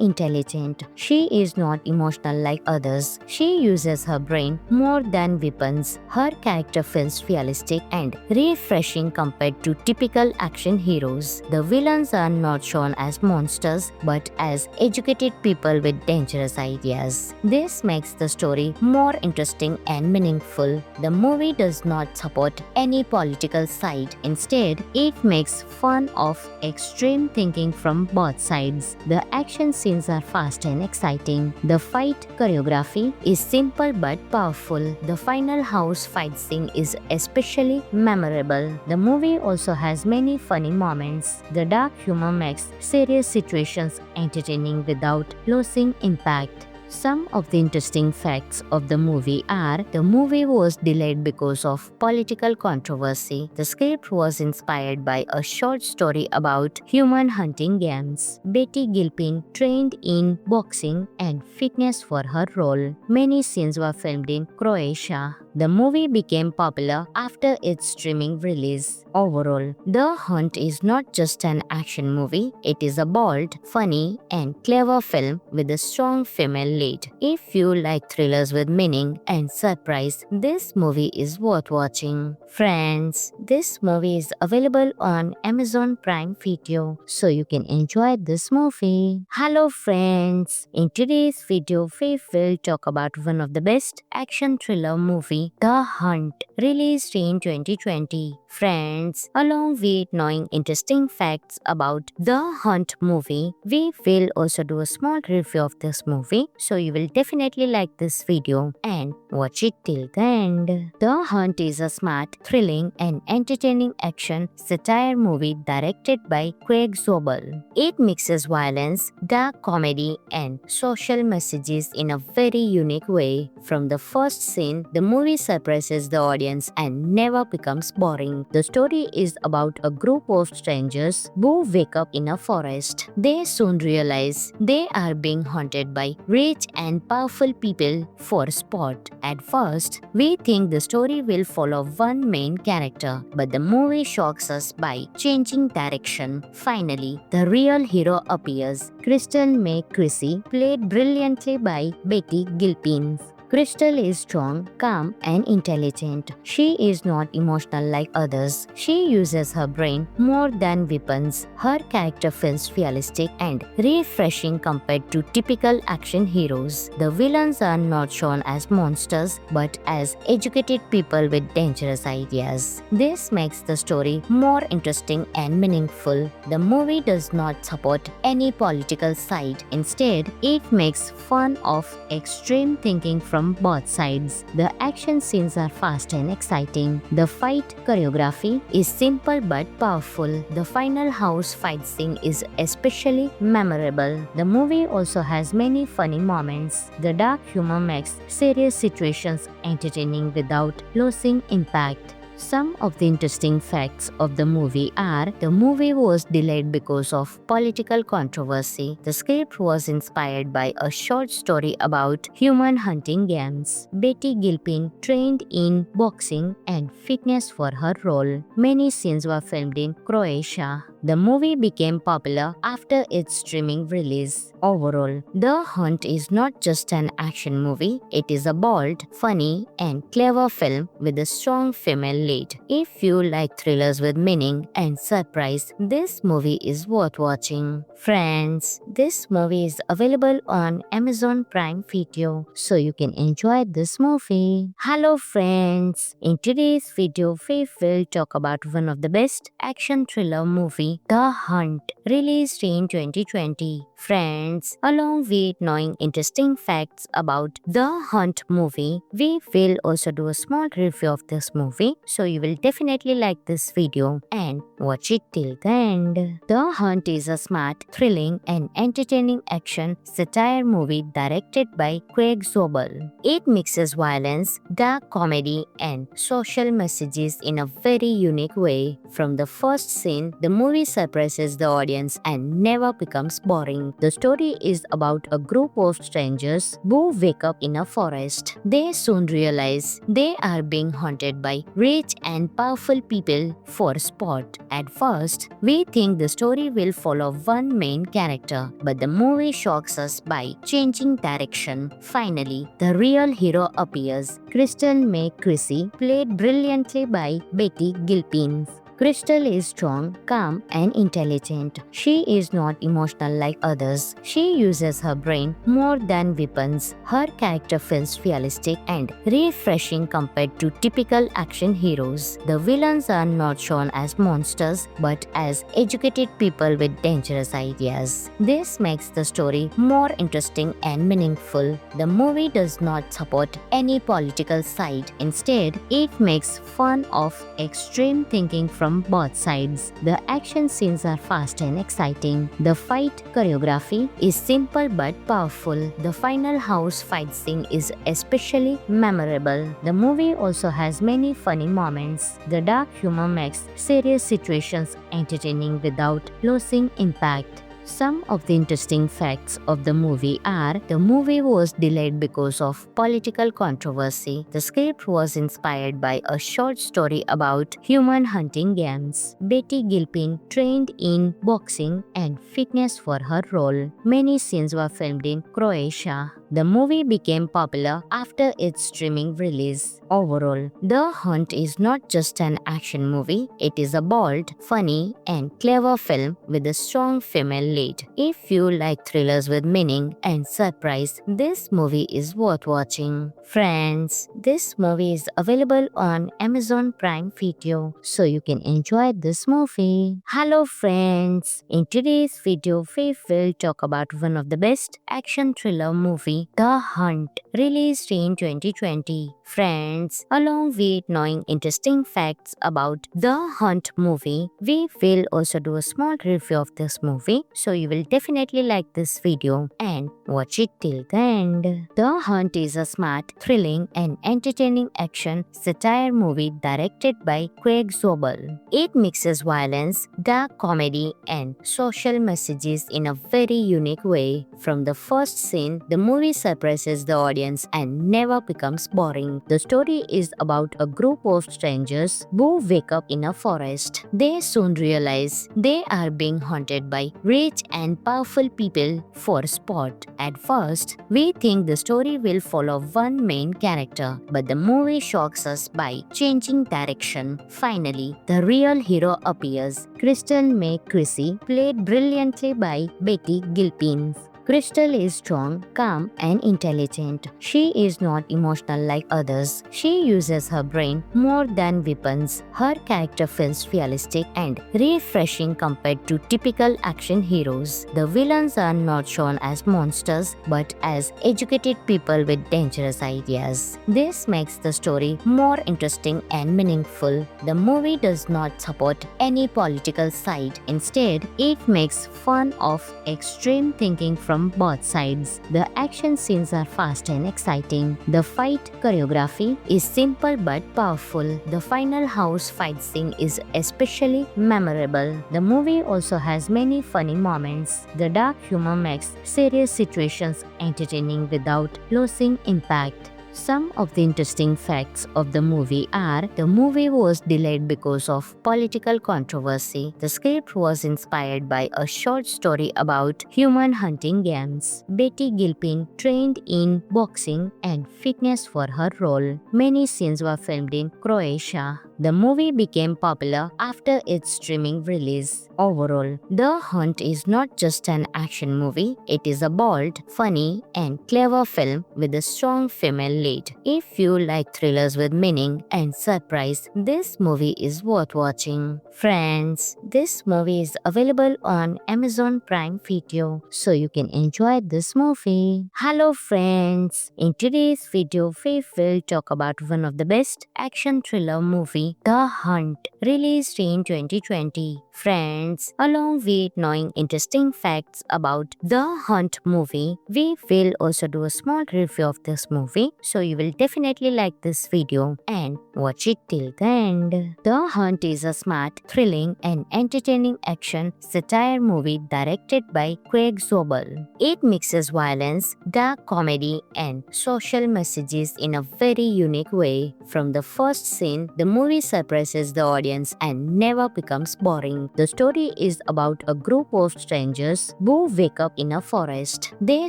intelligent. She is not emotional like others. She uses her brain more than weapons. Her character feels realistic and refreshing compared to typical action heroes. The villains are not shown as monsters but as educated people with dangerous ideas. This makes the story more interesting and meaningful. The movie does not support any political side. Instead, it makes fun of extreme thinking from both sides. The action scenes are fast and exciting. The fight choreography is simple but powerful. The final house fight scene is especially memorable. The movie also has many funny moments. The dark humor makes serious situations entertaining without losing impact. Some of the interesting facts of the movie are: the movie was delayed because of political controversy. The script was inspired by a short story about human hunting games. Betty Gilpin trained in boxing and fitness for her role. Many scenes were filmed in Croatia. The movie became popular after its streaming release. Overall, The Hunt is not just an action movie, it is a bold, funny, and clever film with a strong female lead. If you like thrillers with meaning and surprise, this movie is worth watching. Friends, this movie is available on Amazon Prime Video, so you can enjoy this movie. Hello friends, in today's video we will talk about one of the best action thriller movie, movie The Hunt, released in 2020. Friends, along with knowing interesting facts about The Hunt movie, we will also do a small review of this movie, so you will definitely like this video and watch it till the end. The Hunt is a smart, thrilling and entertaining action satire movie directed by Craig Zobel. It mixes violence, dark comedy and social messages in a very unique way. From the first scene, the movie surprises the audience and never becomes boring. The story is about a group of strangers who wake up in a forest. They soon realize they are being haunted by rich and powerful people for sport. At first, we think the story will follow one main character, but the movie shocks us by changing direction. Finally, the real hero appears. Crystal May Chrissy, played brilliantly by Betty Gilpin. Crystal is strong, calm, and intelligent. She is not emotional like others. She uses her brain more than weapons. Her character feels realistic and refreshing compared to typical action heroes. The villains are not shown as monsters but as educated people with dangerous ideas. This makes the story more interesting and meaningful. The movie does not support any political side. Instead, it makes fun of extreme thinking from both sides. The action scenes are fast and exciting. The fight choreography is simple but powerful. The final house fight scene is especially memorable. The movie also has many funny moments. The dark humor makes serious situations entertaining without losing impact. Some of the interesting facts of the movie are: the movie was delayed because of political controversy. The script was inspired by a short story about human hunting games. Betty Gilpin trained in boxing and fitness for her role. Many scenes were filmed in Croatia. The movie became popular after its streaming release. Overall, The Hunt is not just an action movie, it is a bold, funny, and clever film with a strong female lead. If you like thrillers with meaning and surprise, this movie is worth watching. Friends, this movie is available on Amazon Prime Video, so you can enjoy this movie. Hello friends, in today's video we will talk about one of the best action thriller movie, The Hunt, released in 2020. Friends, along with knowing interesting facts about The Hunt movie, we will also do a small review of this movie, so you will definitely like this video and watch it till the end. The Hunt is a smart, thrilling and entertaining action satire movie directed by Craig Zobel. It mixes violence, dark comedy and social messages in a very unique way. From the first scene, the movie surprises the audience and never becomes boring. The story is about a group of strangers who wake up in a forest. They soon realize they are being haunted by rich and powerful people for sport. At first, we think the story will follow one main character, but the movie shocks us by changing direction. Finally, the real hero appears. Crystal May Chrissy, played brilliantly by Betty Gilpin. Crystal is strong, calm, and intelligent. She is not emotional like others. She uses her brain more than weapons. Her character feels realistic and refreshing compared to typical action heroes. The villains are not shown as monsters but as educated people with dangerous ideas. This makes the story more interesting and meaningful. The movie does not support any political side. Instead, it makes fun of extreme thinking from both sides. The action scenes are fast and exciting. The fight choreography is simple but powerful. The final house fight scene is especially memorable. The movie also has many funny moments. The dark humor makes serious situations entertaining without losing impact. Some of the interesting facts of the movie are: the movie was delayed because of political controversy. The script was inspired by a short story about human hunting games. Betty Gilpin trained in boxing and fitness for her role. Many scenes were filmed in Croatia. The movie became popular after its streaming release. Overall, The Hunt is not just an action movie, it is a bold, funny, and clever film with a strong female lead. If you like thrillers with meaning and surprise, this movie is worth watching. Friends, this movie is available on Amazon Prime Video, so you can enjoy this movie. Hello friends, in today's video we will talk about one of the best action thriller movie, The Hunt, released in 2020. Friends, along with knowing interesting facts about The Hunt movie, we will also do a small review of this movie, so you will definitely like this video and watch it till the end. The Hunt is a smart, thrilling, and entertaining action satire movie directed by Craig Zobel. It mixes violence, dark comedy, and social messages in a very unique way. From the first scene, the movie surprises the audience and never becomes boring. The story is about a group of strangers who wake up in a forest. They soon realize they are being haunted by rich and powerful people for sport. At first, we think the story will follow one main character, but the movie shocks us by changing direction. Finally, the real hero appears. Crystal May Chrissy, played brilliantly by Betty Gilpin. Crystal is strong, calm, and intelligent. She is not emotional like others. She uses her brain more than weapons. Her character feels realistic and refreshing compared to typical action heroes. The villains are not shown as monsters but as educated people with dangerous ideas. This makes the story more interesting and meaningful. The movie does not support any political side. Instead, it makes fun of extreme thinking from both sides. The action scenes are fast and exciting. The fight choreography is simple but powerful. The final house fight scene is especially memorable. The movie also has many funny moments. The dark humor makes serious situations entertaining without losing impact. Some of the interesting facts of the movie are: the movie was delayed because of political controversy. The script was inspired by a short story about human hunting games. Betty Gilpin trained in boxing and fitness for her role. Many scenes were filmed in Croatia. The movie became popular after its streaming release. Overall, The Hunt is not just an action movie, it is a bold, funny, and clever film with a strong female lead. If you like thrillers with meaning and surprise, this movie is worth watching. Friends, this movie is available on Amazon Prime Video, so you can enjoy this movie. Hello friends, in today's video we will talk about one of the best action thriller movie, The Hunt, released in 2020. Friends, along with knowing interesting facts about The Hunt movie, we will also do a small review of this movie, so you will definitely like this video and watch it till the end. The Hunt is a smart, thrilling, and entertaining action satire movie directed by Craig Zobel. It mixes violence, dark comedy, and social messages in a very unique way. From the first scene, the movie surprises the audience and never becomes boring. The story is about a group of strangers who wake up in a forest. They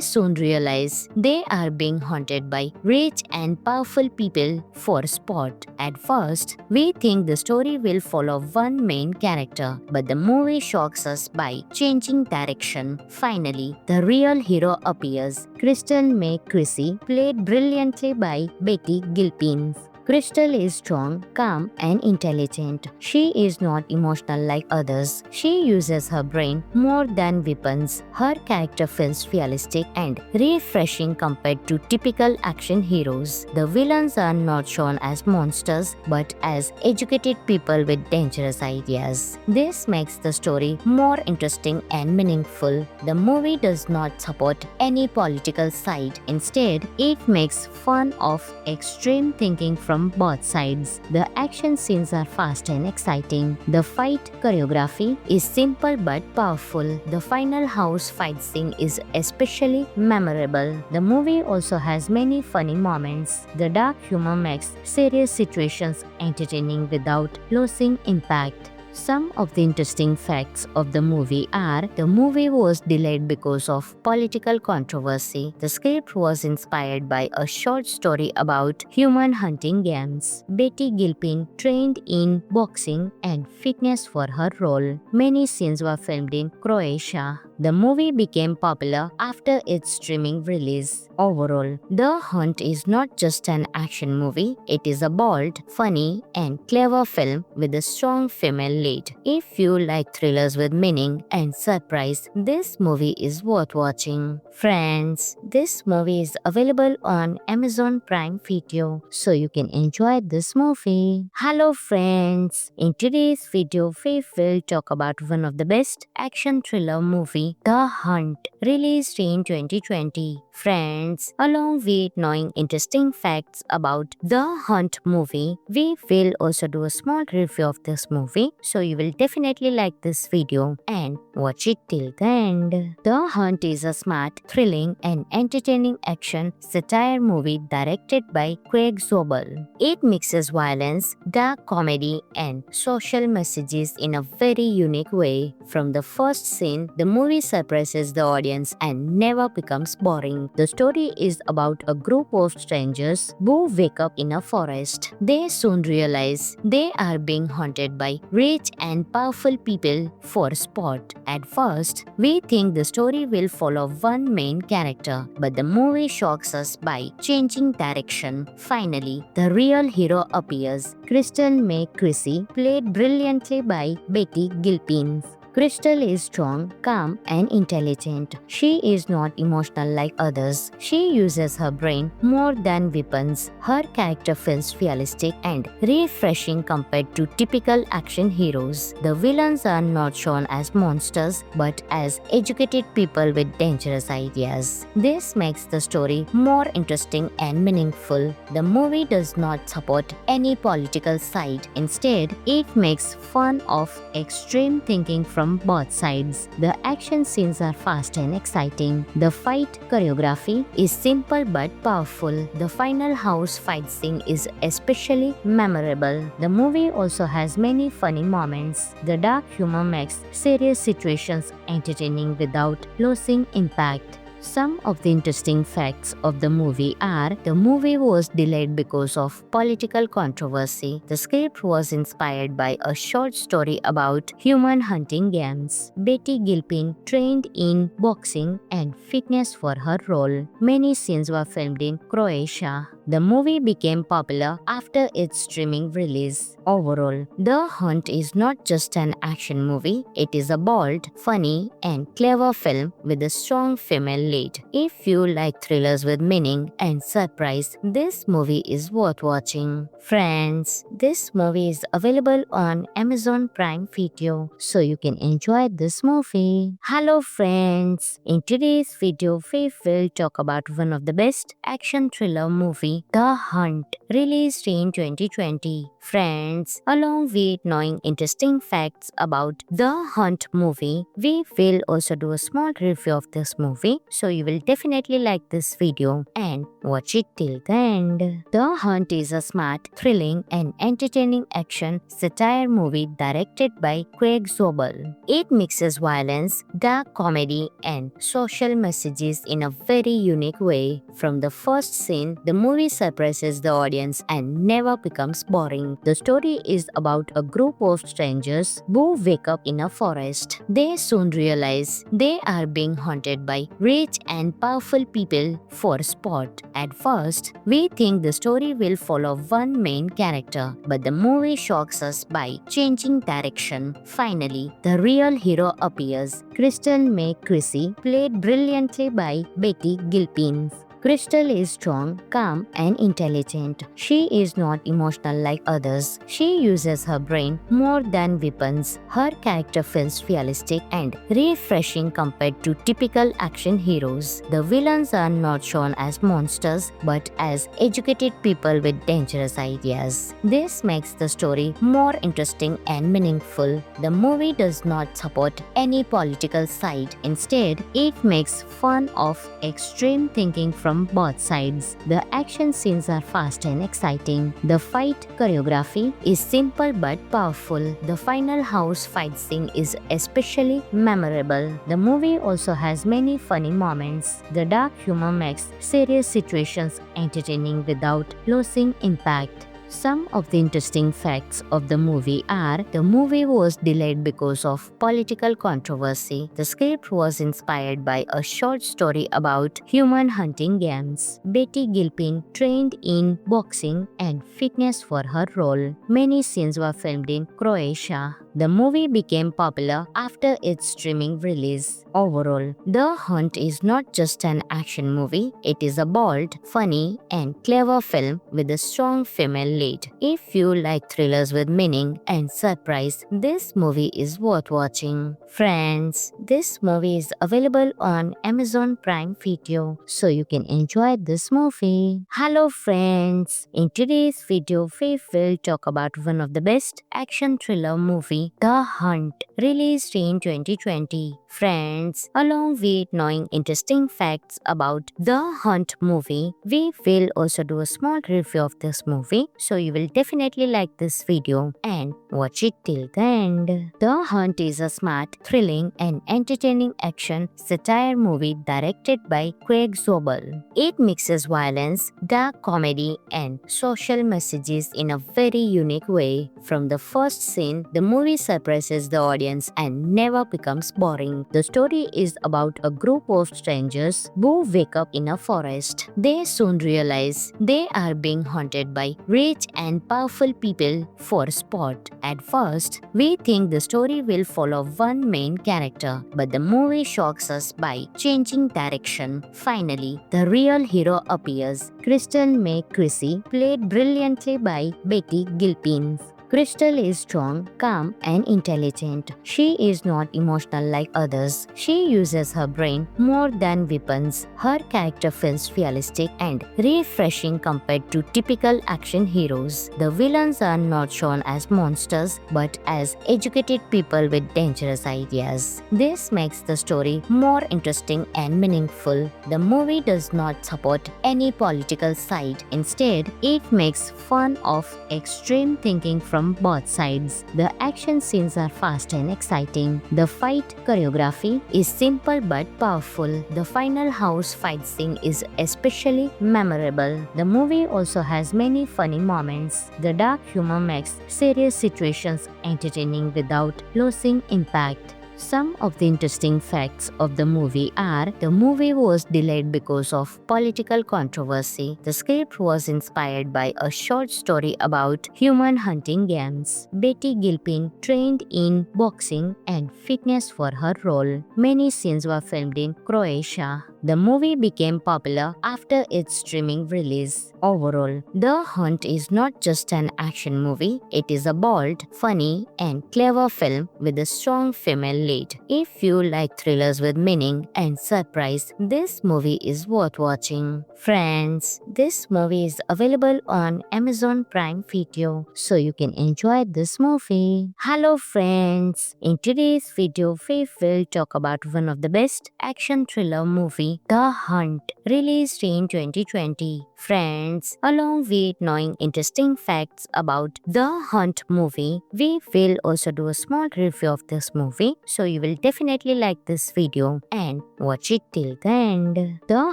soon realize they are being haunted by rich and powerful people for sport. At first, we think the story will follow one main character, but the movie shocks us by changing direction. Finally, the real hero appears. Crystal May Chrissy, played brilliantly by Betty Gilpin. Crystal is strong, calm, and intelligent. She is not emotional like others. She uses her brain more than weapons. Her character feels realistic and refreshing compared to typical action heroes. The villains are not shown as monsters but as educated people with dangerous ideas. This makes the story more interesting and meaningful. The movie does not support any political side. Instead, it makes fun of extreme thinking from both sides. The action scenes are fast and exciting. The fight choreography is simple but powerful. The final house fight scene is especially memorable. The movie also has many funny moments. The dark humor makes serious situations entertaining without losing impact. Some of the interesting facts of the movie are the movie was delayed because of political controversy. The script was inspired by a short story about human hunting games. Betty Gilpin trained in boxing and fitness for her role. Many scenes were filmed in Croatia. The movie became popular after its streaming release. Overall, The Hunt is not just an action movie, it is a bold, funny, and clever film with a strong female lead. If you like thrillers with meaning and surprise, this movie is worth watching. Friends, this movie is available on Amazon Prime Video, so you can enjoy this movie. Hello friends, in today's video we will talk about one of the best action thriller movie, The Hunt, released in 2020. Friends, along with knowing interesting facts about The Hunt movie, we will also do a small review of this movie, so you will definitely like this video and watch it till the end. The Hunt is a smart, thrilling and entertaining action satire movie directed by Craig Zobel. It mixes violence, dark comedy and social messages in a very unique way. From the first scene, the movie surprises the audience and never becomes boring. The story is about a group of strangers who wake up in a forest. They soon realize they are being haunted by rich and powerful people for sport. At first, we think the story will follow one main character, but the movie shocks us by changing direction. Finally, the real hero appears. Crystal May Chrissy, played brilliantly by Betty Gilpin. Crystal is strong, calm, and intelligent. She is not emotional like others. She uses her brain more than weapons. Her character feels realistic and refreshing compared to typical action heroes. The villains are not shown as monsters but as educated people with dangerous ideas. This makes the story more interesting and meaningful. The movie does not support any political side. Instead, it makes fun of extreme thinking from both sides. The action scenes are fast and exciting. The fight choreography is simple but powerful. The final house fight scene is especially memorable. The movie also has many funny moments. The dark humor makes serious situations entertaining without losing impact. Some of the interesting facts of the movie are the movie was delayed because of political controversy. The script was inspired by a short story about human hunting games. Betty Gilpin trained in boxing and fitness for her role. Many scenes were filmed in Croatia. The movie became popular after its streaming release. Overall, The Hunt is not just an action movie, it is a bold, funny, and clever film with a strong female lead. If you like thrillers with meaning and surprise, this movie is worth watching. Friends, this movie is available on Amazon Prime Video, so you can enjoy this movie. Hello friends, in today's video we will talk about one of the best action thriller movie, The Hunt, released in 2020. Friends, along with knowing interesting facts about The Hunt movie, we will also do a small review of this movie, so you will definitely like this video and watch it till the end. The Hunt is a smart, thrilling and entertaining action satire movie directed by Craig Zobel. It mixes violence, dark comedy and social messages in a very unique way. From the first scene, the movie surprises the audience and never becomes boring. The story is about a group of strangers who wake up in a forest. They soon realize they are being haunted by rich and powerful people for sport. At first, we think the story will follow one main character, but the movie shocks us by changing direction. Finally, the real hero appears. Crystal May Chrissy, played brilliantly by Betty Gilpin. Crystal is strong, calm, and intelligent. She is not emotional like others. She uses her brain more than weapons. Her character feels realistic and refreshing compared to typical action heroes. The villains are not shown as monsters but as educated people with dangerous ideas. This makes the story more interesting and meaningful. The movie does not support any political side. Instead, it makes fun of extreme thinking from from both sides. The action scenes are fast and exciting. The fight choreography is simple but powerful. The final house fight scene is especially memorable. The movie also has many funny moments. The dark humor makes serious situations entertaining without losing impact. Some of the interesting facts of the movie are: the movie was delayed because of political controversy. The script was inspired by a short story about human hunting games. Betty Gilpin trained in boxing and fitness for her role. Many scenes were filmed in Croatia. The movie became popular after its streaming release. Overall, The Hunt is not just an action movie, it is a bold, funny, and clever film with a strong female lead. If you like thrillers with meaning and surprise, this movie is worth watching. Friends, this movie is available on Amazon Prime Video, so you can enjoy this movie. Hello friends, in today's video we will talk about one of the best action thriller movie, The Hunt, released in 2020. Friends, along with knowing interesting facts about The Hunt movie, we will also do a small review of this movie, so you will definitely like this video and watch it till the end. The Hunt is a smart, thrilling, and entertaining action satire movie directed by Craig Zobel. It mixes violence, dark comedy, and social messages in a very unique way. From the first scene, the movie surprises the audience and never becomes boring. The story is about a group of strangers who wake up in a forest. They soon realize they are being haunted by rich and powerful people for sport. At first, we think the story will follow one main character, but the movie shocks us by changing direction. Finally, the real hero appears. Crystal May Chrissy, played brilliantly by Betty Gilpin. Crystal is strong, calm, and intelligent. She is not emotional like others. She uses her brain more than weapons. Her character feels realistic and refreshing compared to typical action heroes. The villains are not shown as monsters but as educated people with dangerous ideas. This makes the story more interesting and meaningful. The movie does not support any political side. Instead, it makes fun of extreme thinking from both sides. The action scenes are fast and exciting. The fight choreography is simple but powerful. The final house fight scene is especially memorable. The movie also has many funny moments. The dark humor makes serious situations entertaining without losing impact. Some of the interesting facts of the movie are: the movie was delayed because of political controversy. The script was inspired by a short story about human hunting games. Betty Gilpin trained in boxing and fitness for her role. Many scenes were filmed in Croatia. The movie became popular after its streaming release. Overall, The Hunt is not just an action movie, it is a bold, funny, and clever film with a strong female lead. If you like thrillers with meaning and surprise, this movie is worth watching. Friends, this movie is available on Amazon Prime Video, so you can enjoy this movie. Hello friends, in today's video we will talk about one of the best action thriller movie, The Hunt, released in 2020. Friends, along with knowing interesting facts about The Hunt movie, we will also do a small review of this movie, so you will definitely like this video and watch it till the end. The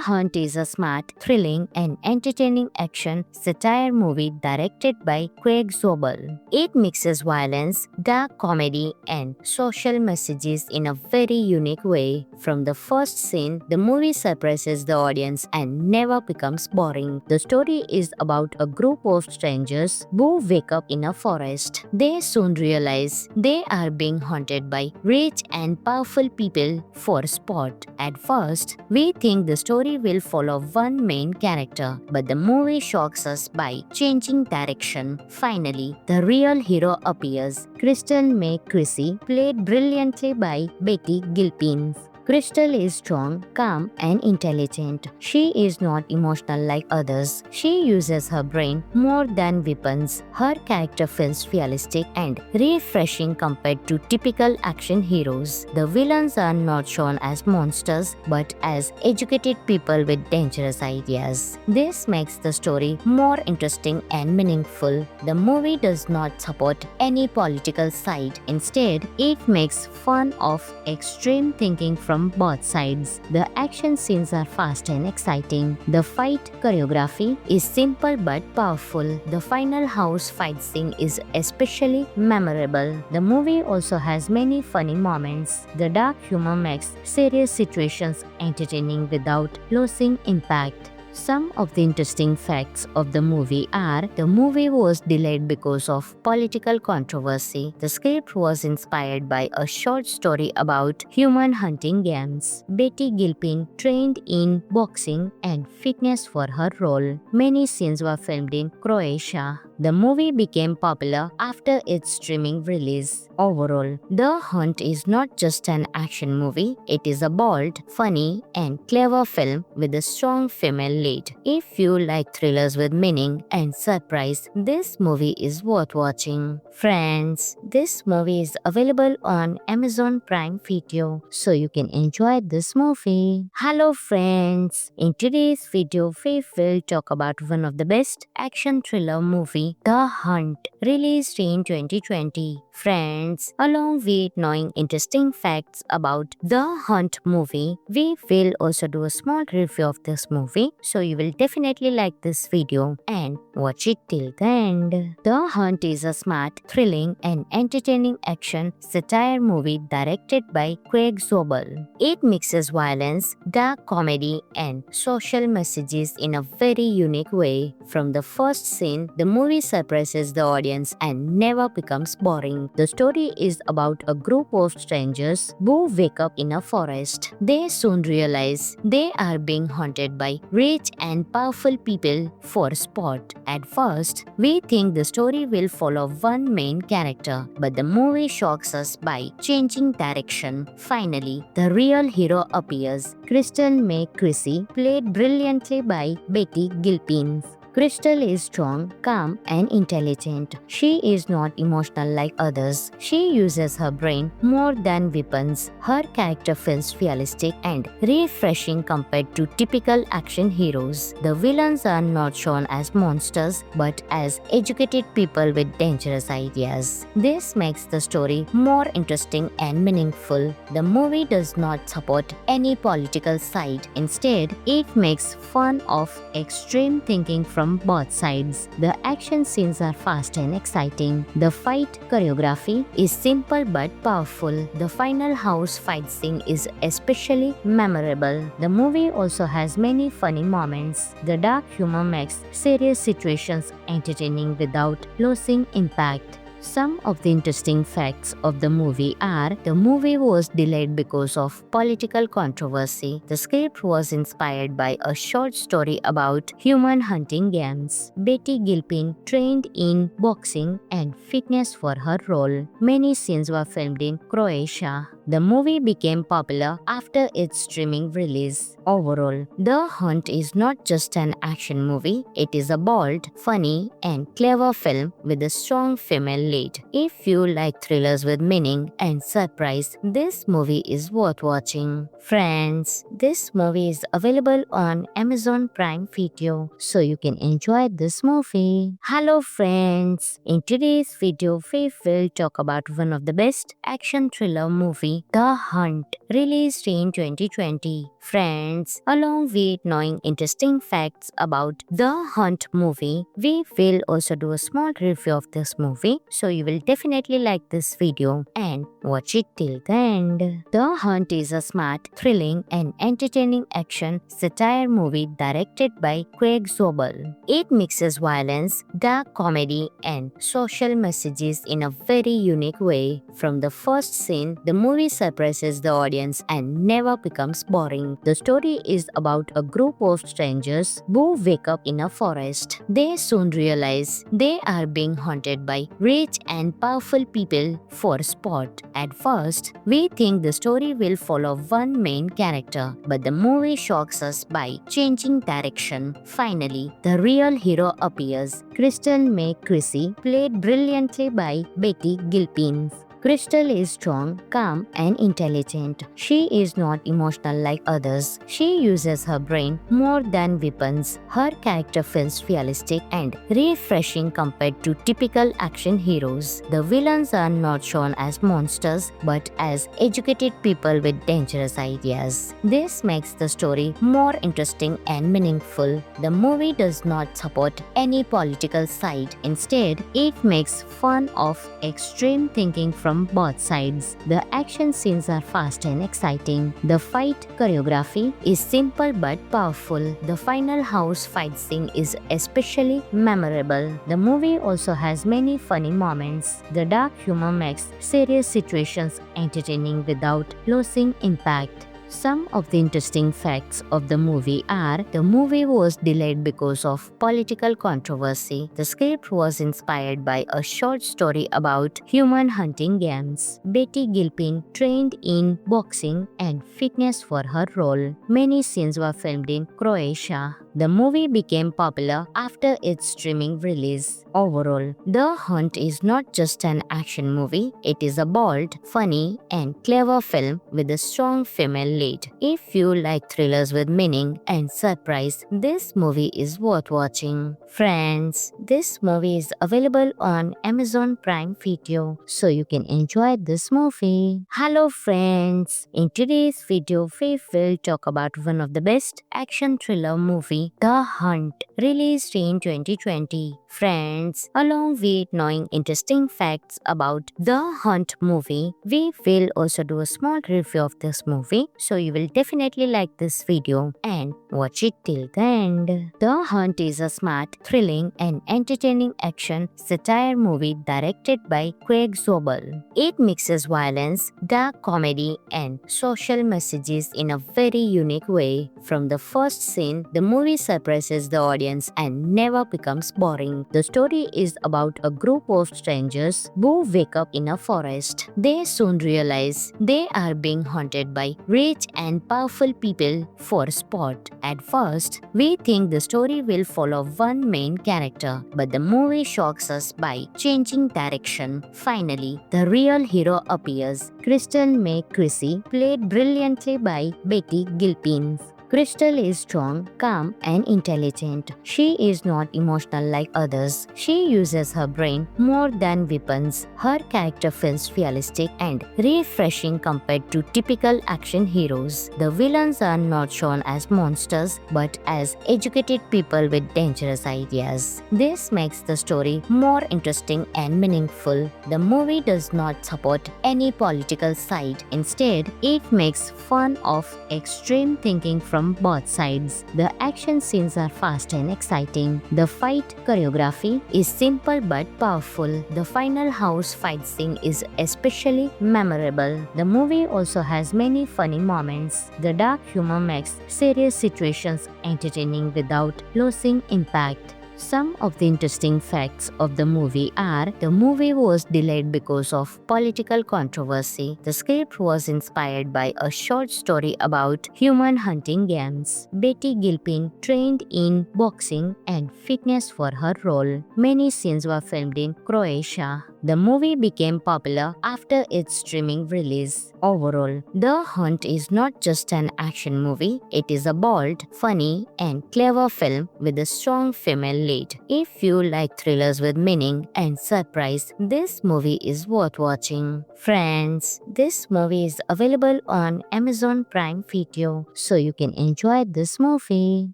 Hunt is a smart, thrilling, and entertaining action satire movie directed by Craig Zobel. It mixes violence, dark comedy, and social messages in a very unique way. From the first scene, the movie surprises the audience and never becomes boring. The story is about a group of strangers who wake up in a forest. They soon realize they are being haunted by rich and powerful people for sport. At first, we think the story will follow one main character, but the movie shocks us by changing direction. Finally, the real hero appears. Crystal May Chrissy, played brilliantly by Betty Gilpin. Crystal is strong, calm, and intelligent. She is not emotional like others. She uses her brain more than weapons. Her character feels realistic and refreshing compared to typical action heroes. The villains are not shown as monsters but as educated people with dangerous ideas. This makes the story more interesting and meaningful. The movie does not support any political side. Instead, it makes fun of extreme thinking from both sides. The action scenes are fast and exciting. The fight choreography is simple but powerful. The final house fight scene is especially memorable. The movie also has many funny moments. The dark humor makes serious situations entertaining without losing impact. Some of the interesting facts of the movie are: the movie was delayed because of political controversy. The script was inspired by a short story about human hunting games. Betty Gilpin trained in boxing and fitness for her role. Many scenes were filmed in Croatia. The movie became popular after its streaming release. Overall, The Hunt is not just an action movie, it is a bold, funny, and clever film with a strong female lead. If you like thrillers with meaning and surprise, this movie is worth watching. Friends, this movie is available on Amazon Prime Video, so you can enjoy this movie. Hello friends, in today's video we will talk about one of the best action thriller movie, The Hunt, released in 2020. Friends, along with knowing interesting facts about The Hunt movie, we will also do a small review of this movie, so you will definitely like this video and watch it till the end. The Hunt is a smart, thrilling, and entertaining action satire movie directed by Craig Zobel. It mixes violence, dark comedy, and social messages in a very unique way. From the first scene, the movie surprises the audience and never becomes boring. The story is about a group of strangers who wake up in a forest. They soon realize they are being haunted by rich and powerful people for sport. At first, we think the story will follow one main character, but the movie shocks us by changing direction. Finally, the real hero appears. Crystal May Chrissy, played brilliantly by Betty Gilpin. Crystal is strong, calm, and intelligent. She is not emotional like others. She uses her brain more than weapons. Her character feels realistic and refreshing compared to typical action heroes. The villains are not shown as monsters but as educated people with dangerous ideas. This makes the story more interesting and meaningful. The movie does not support any political side. Instead, it makes fun of extreme thinking from both sides. The action scenes are fast and exciting. The fight choreography is simple but powerful. The final house fight scene is especially memorable. The movie also has many funny moments. The dark humor makes serious situations entertaining without losing impact. Some of the interesting facts of the movie are: the movie was delayed because of political controversy. The script was inspired by a short story about human hunting games. Betty Gilpin trained in boxing and fitness for her role. Many scenes were filmed in Croatia. The movie became popular after its streaming release. Overall, The Hunt is not just an action movie, it is a bold, funny, and clever film with a strong female lead. If you like thrillers with meaning and surprise, this movie is worth watching. Friends, this movie is available on Amazon Prime Video, so you can enjoy this movie. Hello friends, in today's video we will talk about one of the best action thriller movie, The Hunt, released in 2020. Friends, along with knowing interesting facts about The Hunt movie, we will also do a small review of this movie, so you will definitely like this video and watch it till the end. The Hunt is a smart, thrilling, and entertaining action satire movie directed by Craig Zobel. It mixes violence, dark comedy, and social messages in a very unique way. From the first scene, the movie surprises the audience and never becomes boring. The story is about a group of strangers who wake up in a forest. They soon realize they are being haunted by rich and powerful people for sport. At first, we think the story will follow one main character, but the movie shocks us by changing direction. Finally, the real hero appears. Crystal May Chrissy, played brilliantly by Betty Gilpin. Crystal is strong, calm, and intelligent. She is not emotional like others. She uses her brain more than weapons. Her character feels realistic and refreshing compared to typical action heroes. The villains are not shown as monsters but as educated people with dangerous ideas. This makes the story more interesting and meaningful. The movie does not support any political side. Instead, it makes fun of extreme thinking from both sides. The action scenes are fast and exciting. The fight choreography is simple but powerful. The final house fight scene is especially memorable. The movie also has many funny moments. The dark humor makes serious situations entertaining without losing impact. Some of the interesting facts of the movie are: the movie was delayed because of political controversy. The script was inspired by a short story about human hunting games. Betty Gilpin trained in boxing and fitness for her role. Many scenes were filmed in Croatia. The movie became popular after its streaming release. Overall, The Hunt is not just an action movie, it is a bold, funny, and clever film with a strong female lead. If you like thrillers with meaning and surprise, this movie is worth watching. Friends, this movie is available on Amazon Prime Video, so you can enjoy this movie. Hello friends, in today's video we will talk about one of the best action thriller movie, The Hunt, released in 2020. Friends, along with knowing interesting facts about The Hunt movie, we will also do a small review of this movie, so you will definitely like this video and watch it till the end. The Hunt is a smart, thrilling, and entertaining action satire movie directed by Craig Zobel. It mixes violence, dark comedy, and social messages in a very unique way. From the first scene, the movie surprises the audience and never becomes boring. The story is about a group of strangers who wake up in a forest. They soon realize they are being haunted by rich and powerful people for sport. At first, we think the story will follow one main character, but the movie shocks us by changing direction. Finally, the real hero appears. Crystal May Chrissy, played brilliantly by Betty Gilpin. Crystal is strong, calm, and intelligent. She is not emotional like others. She uses her brain more than weapons. Her character feels realistic and refreshing compared to typical action heroes. The villains are not shown as monsters but as educated people with dangerous ideas. This makes the story more interesting and meaningful. The movie does not support any political side. Instead, it makes fun of extreme thinking from both sides. The action scenes are fast and exciting. The fight choreography is simple but powerful. The final house fight scene is especially memorable. The movie also has many funny moments. The dark humor makes serious situations entertaining without losing impact. Some of the interesting facts of the movie are: the movie was delayed because of political controversy. The script was inspired by a short story about human hunting games. Betty Gilpin trained in boxing and fitness for her role. Many scenes were filmed in Croatia. The movie became popular after its streaming release. Overall, The Hunt is not just an action movie, it is a bold, funny, and clever film with a strong female lead. If you like thrillers with meaning and surprise, this movie is worth watching. Friends, this movie is available on Amazon Prime Video, so you can enjoy this movie.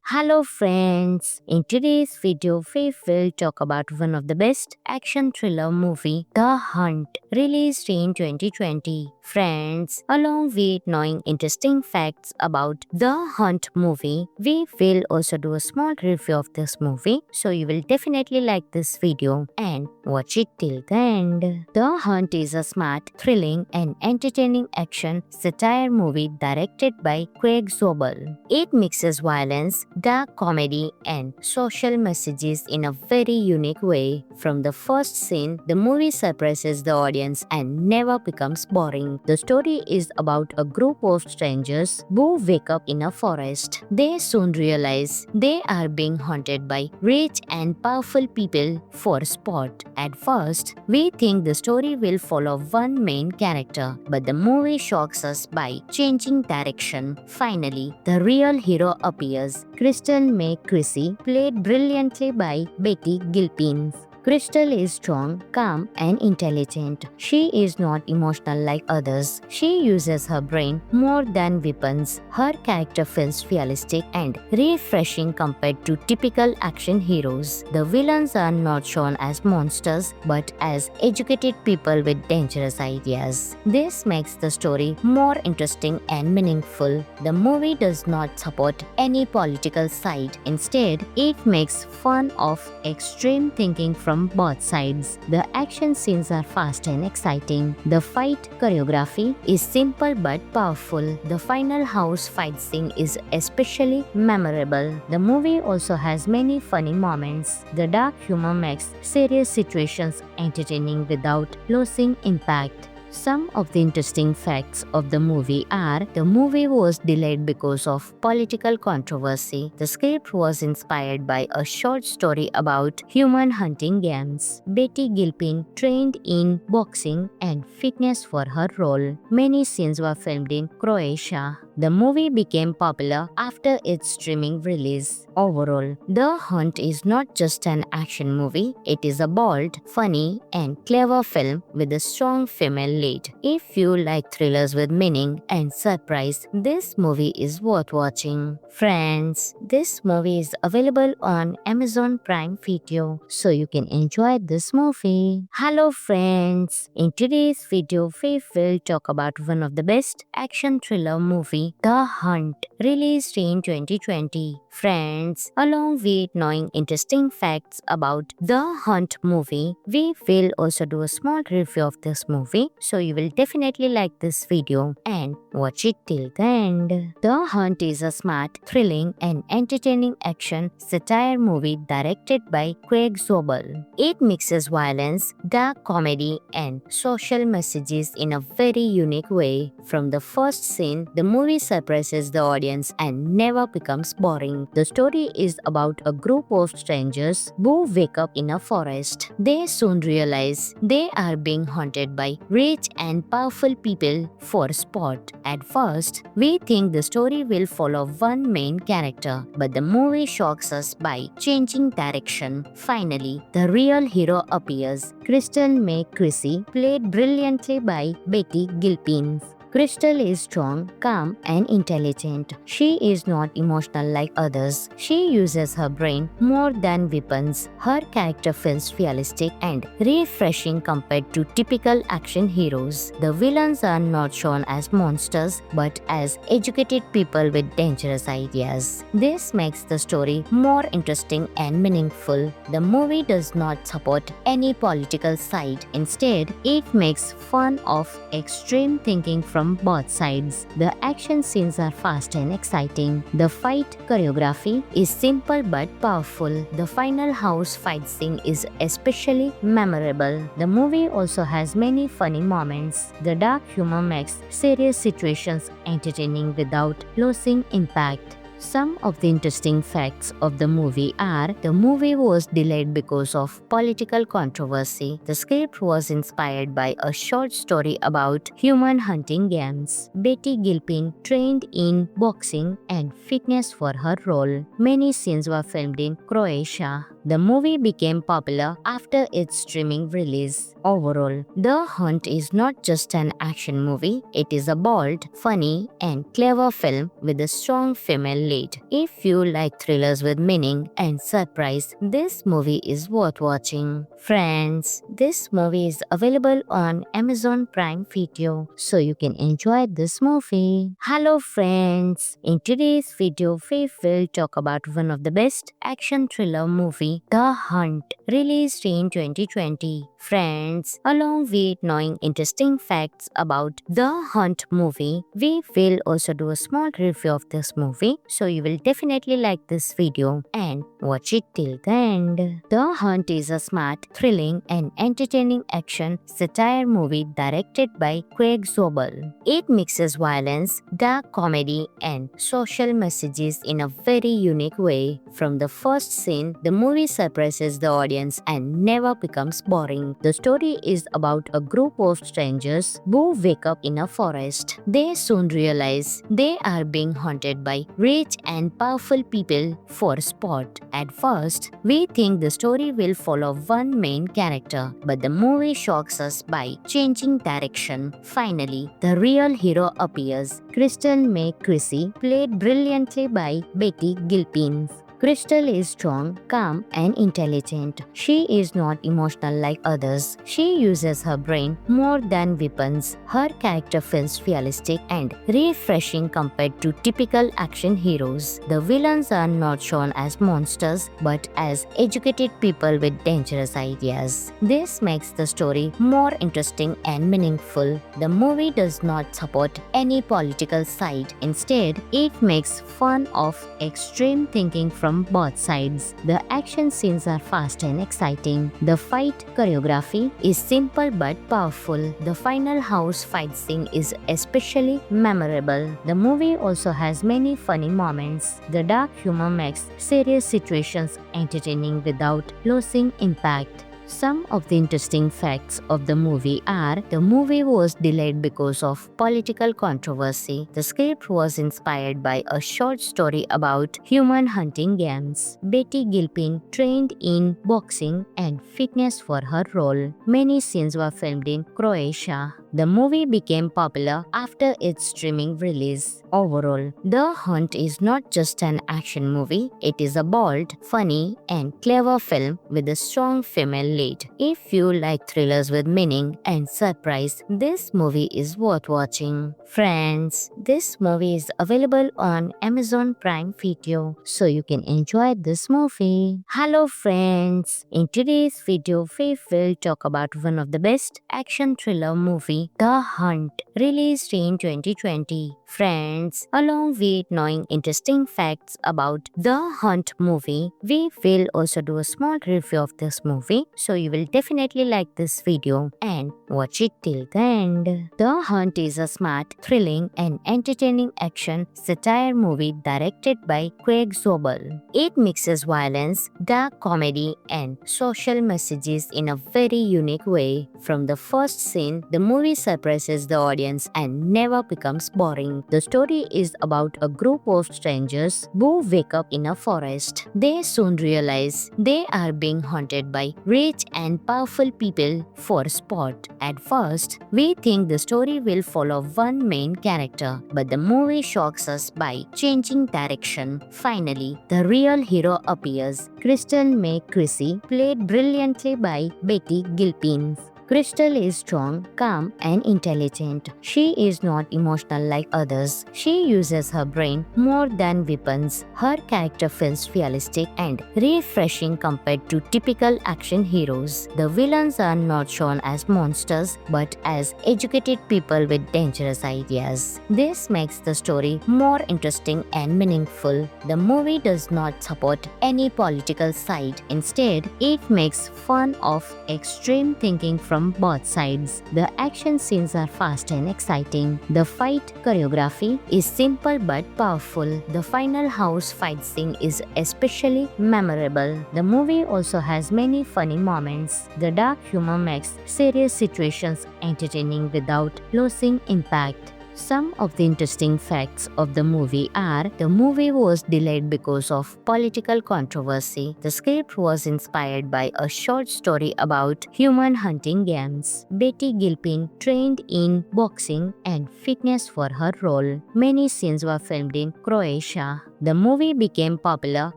Hello friends, in today's video we will talk about one of the best action thriller movie, movie The Hunt, released in 2020. Friends, along with knowing interesting facts about The Hunt movie, we will also do a small review of this movie, so you will definitely like this video and watch it till the end. The Hunt is a smart, thrilling, and entertaining action satire movie directed by Craig Zobel. It mixes violence, dark comedy, and social messages in a very unique way. From the first scene, the movie surprises the audience and never becomes boring. The story is about a group of strangers who wake up in a forest. They soon realize they are being haunted by rich and powerful people for sport. At first, we think the story will follow one main character, but the movie shocks us by changing direction. Finally, the real hero appears. Crystal May Chrissy, played brilliantly by Betty Gilpin. Crystal is strong, calm, and intelligent. She is not emotional like others. She uses her brain more than weapons. Her character feels realistic and refreshing compared to typical action heroes. The villains are not shown as monsters but as educated people with dangerous ideas. This makes the story more interesting and meaningful. The movie does not support any political side. Instead, it makes fun of extreme thinking from both sides. The action scenes are fast and exciting. The fight choreography is simple but powerful. The final house fight scene is especially memorable. The movie also has many funny moments. The dark humor makes serious situations entertaining without losing impact. Some of the interesting facts of the movie are: the movie was delayed because of political controversy. The script was inspired by a short story about human hunting games. Betty Gilpin trained in boxing and fitness for her role. Many scenes were filmed in Croatia. The movie became popular after its streaming release. Overall, The Hunt is not just an action movie, it is a bold, funny, and clever film with a strong female lead. If you like thrillers with meaning and surprise, this movie is worth watching. Friends, this movie is available on Amazon Prime Video, so you can enjoy this movie. Hello friends, in today's video we will talk about one of the best action thriller movie, The Hunt, released in 2020. Friends, along with knowing interesting facts about The Hunt movie, we will also do a small review of this movie, so you will definitely like this video and watch it till the end. The Hunt is a smart, thrilling, and entertaining action satire movie directed by Craig Zobel. It mixes violence, dark comedy, and social messages in a very unique way. From the first scene, the movie surprises the audience and never becomes boring. The story is about a group of strangers who wake up in a forest. They soon realize they are being haunted by rich and powerful people for sport. At first, we think the story will follow one main character, but the movie shocks us by changing direction. Finally, the real hero appears. Crystal May Chrissy, played brilliantly by Betty Gilpin. Crystal is strong, calm, and intelligent. She is not emotional like others. She uses her brain more than weapons. Her character feels realistic and refreshing compared to typical action heroes. The villains are not shown as monsters but as educated people with dangerous ideas. This makes the story more interesting and meaningful. The movie does not support any political side. Instead, it makes fun of extreme thinking from both sides. The action scenes are fast and exciting. The fight choreography is simple but powerful. The final house fight scene is especially memorable. The movie also has many funny moments. The dark humor makes serious situations entertaining without losing impact. Some of the interesting facts of the movie are: the movie was delayed because of political controversy. The script was inspired by a short story about human hunting games. Betty Gilpin trained in boxing and fitness for her role. Many scenes were filmed in Croatia. The movie became popular after its streaming release. Overall, The Hunt is not just an action movie, it is a bold, funny, and clever film with a strong female lead. If you like thrillers with meaning and surprise, this movie is worth watching. Friends, this movie is available on Amazon Prime Video, so you can enjoy this movie. Hello friends, in today's video we will talk about one of the best action thriller movie, The Hunt, released in 2020. Friends, along with knowing interesting facts about The Hunt movie, we will also do a small review of this movie, so you will definitely like this video and watch it till the end. The Hunt is a smart, thrilling, and entertaining action satire movie directed by Craig Zobel. It mixes violence, dark comedy, and social messages in a very unique way. From the first scene, the movie surprises the audience and never becomes boring. The story is about a group of strangers who wake up in a forest. They soon realize they are being haunted by rich and powerful people for sport. At first, we think the story will follow one main character, but the movie shocks us by changing direction. Finally, the real hero appears. Crystal May Chrissy, played brilliantly by Betty Gilpin. Crystal is strong, calm, and intelligent. She is not emotional like others. She uses her brain more than weapons. Her character feels realistic and refreshing compared to typical action heroes. The villains are not shown as monsters but as educated people with dangerous ideas. This makes the story more interesting and meaningful. The movie does not support any political side. Instead, it makes fun of extreme thinking from both sides. The action scenes are fast and exciting. The fight choreography is simple but powerful. The final house fight scene is especially memorable. The movie also has many funny moments. The dark humor makes serious situations entertaining without losing impact. Some of the interesting facts of the movie are: the movie was delayed because of political controversy. The script was inspired by a short story about human hunting games. Betty Gilpin trained in boxing and fitness for her role. Many scenes were filmed in Croatia. The movie became popular after its streaming release. Overall, The Hunt is not just an action movie, it is a bold, funny, and clever film with a strong female lead. If you like thrillers with meaning and surprise, this movie is worth watching. Friends, this movie is available on Amazon Prime Video, so you can enjoy this movie. Hello friends, in today's video we will talk about one of the best action thriller movie, The Hunt, released in 2020. Friends, along with knowing interesting facts about The Hunt movie, we will also do a small review of this movie, so you will definitely like this video and watch it till the end. The Hunt is a smart, thrilling, and entertaining action satire movie directed by Craig Zobel. It mixes violence, dark comedy, and social messages in a very unique way. From the first scene, the movie surprises the audience and never becomes boring. The story is about a group of strangers who wake up in a forest. They soon realize they are being haunted by rich and powerful people for sport. At first, we think the story will follow one main character, but the movie shocks us by changing direction. Finally, the real hero appears. Crystal May Chrissy, played brilliantly by Betty Gilpin. Crystal is strong, calm, and intelligent. She is not emotional like others. She uses her brain more than weapons. Her character feels realistic and refreshing compared to typical action heroes. The villains are not shown as monsters but as educated people with dangerous ideas. This makes the story more interesting and meaningful. The movie does not support any political side. Instead, it makes fun of extreme thinking from both sides. The action scenes are fast and exciting. The fight choreography is simple but powerful. The final house fight scene is especially memorable. The movie also has many funny moments. The dark humor makes serious situations entertaining without losing impact. Some of the interesting facts of the movie are the movie was delayed because of political controversy. The script was inspired by a short story about human hunting games. Betty Gilpin trained in boxing and fitness for her role. Many scenes were filmed in Croatia. The movie became popular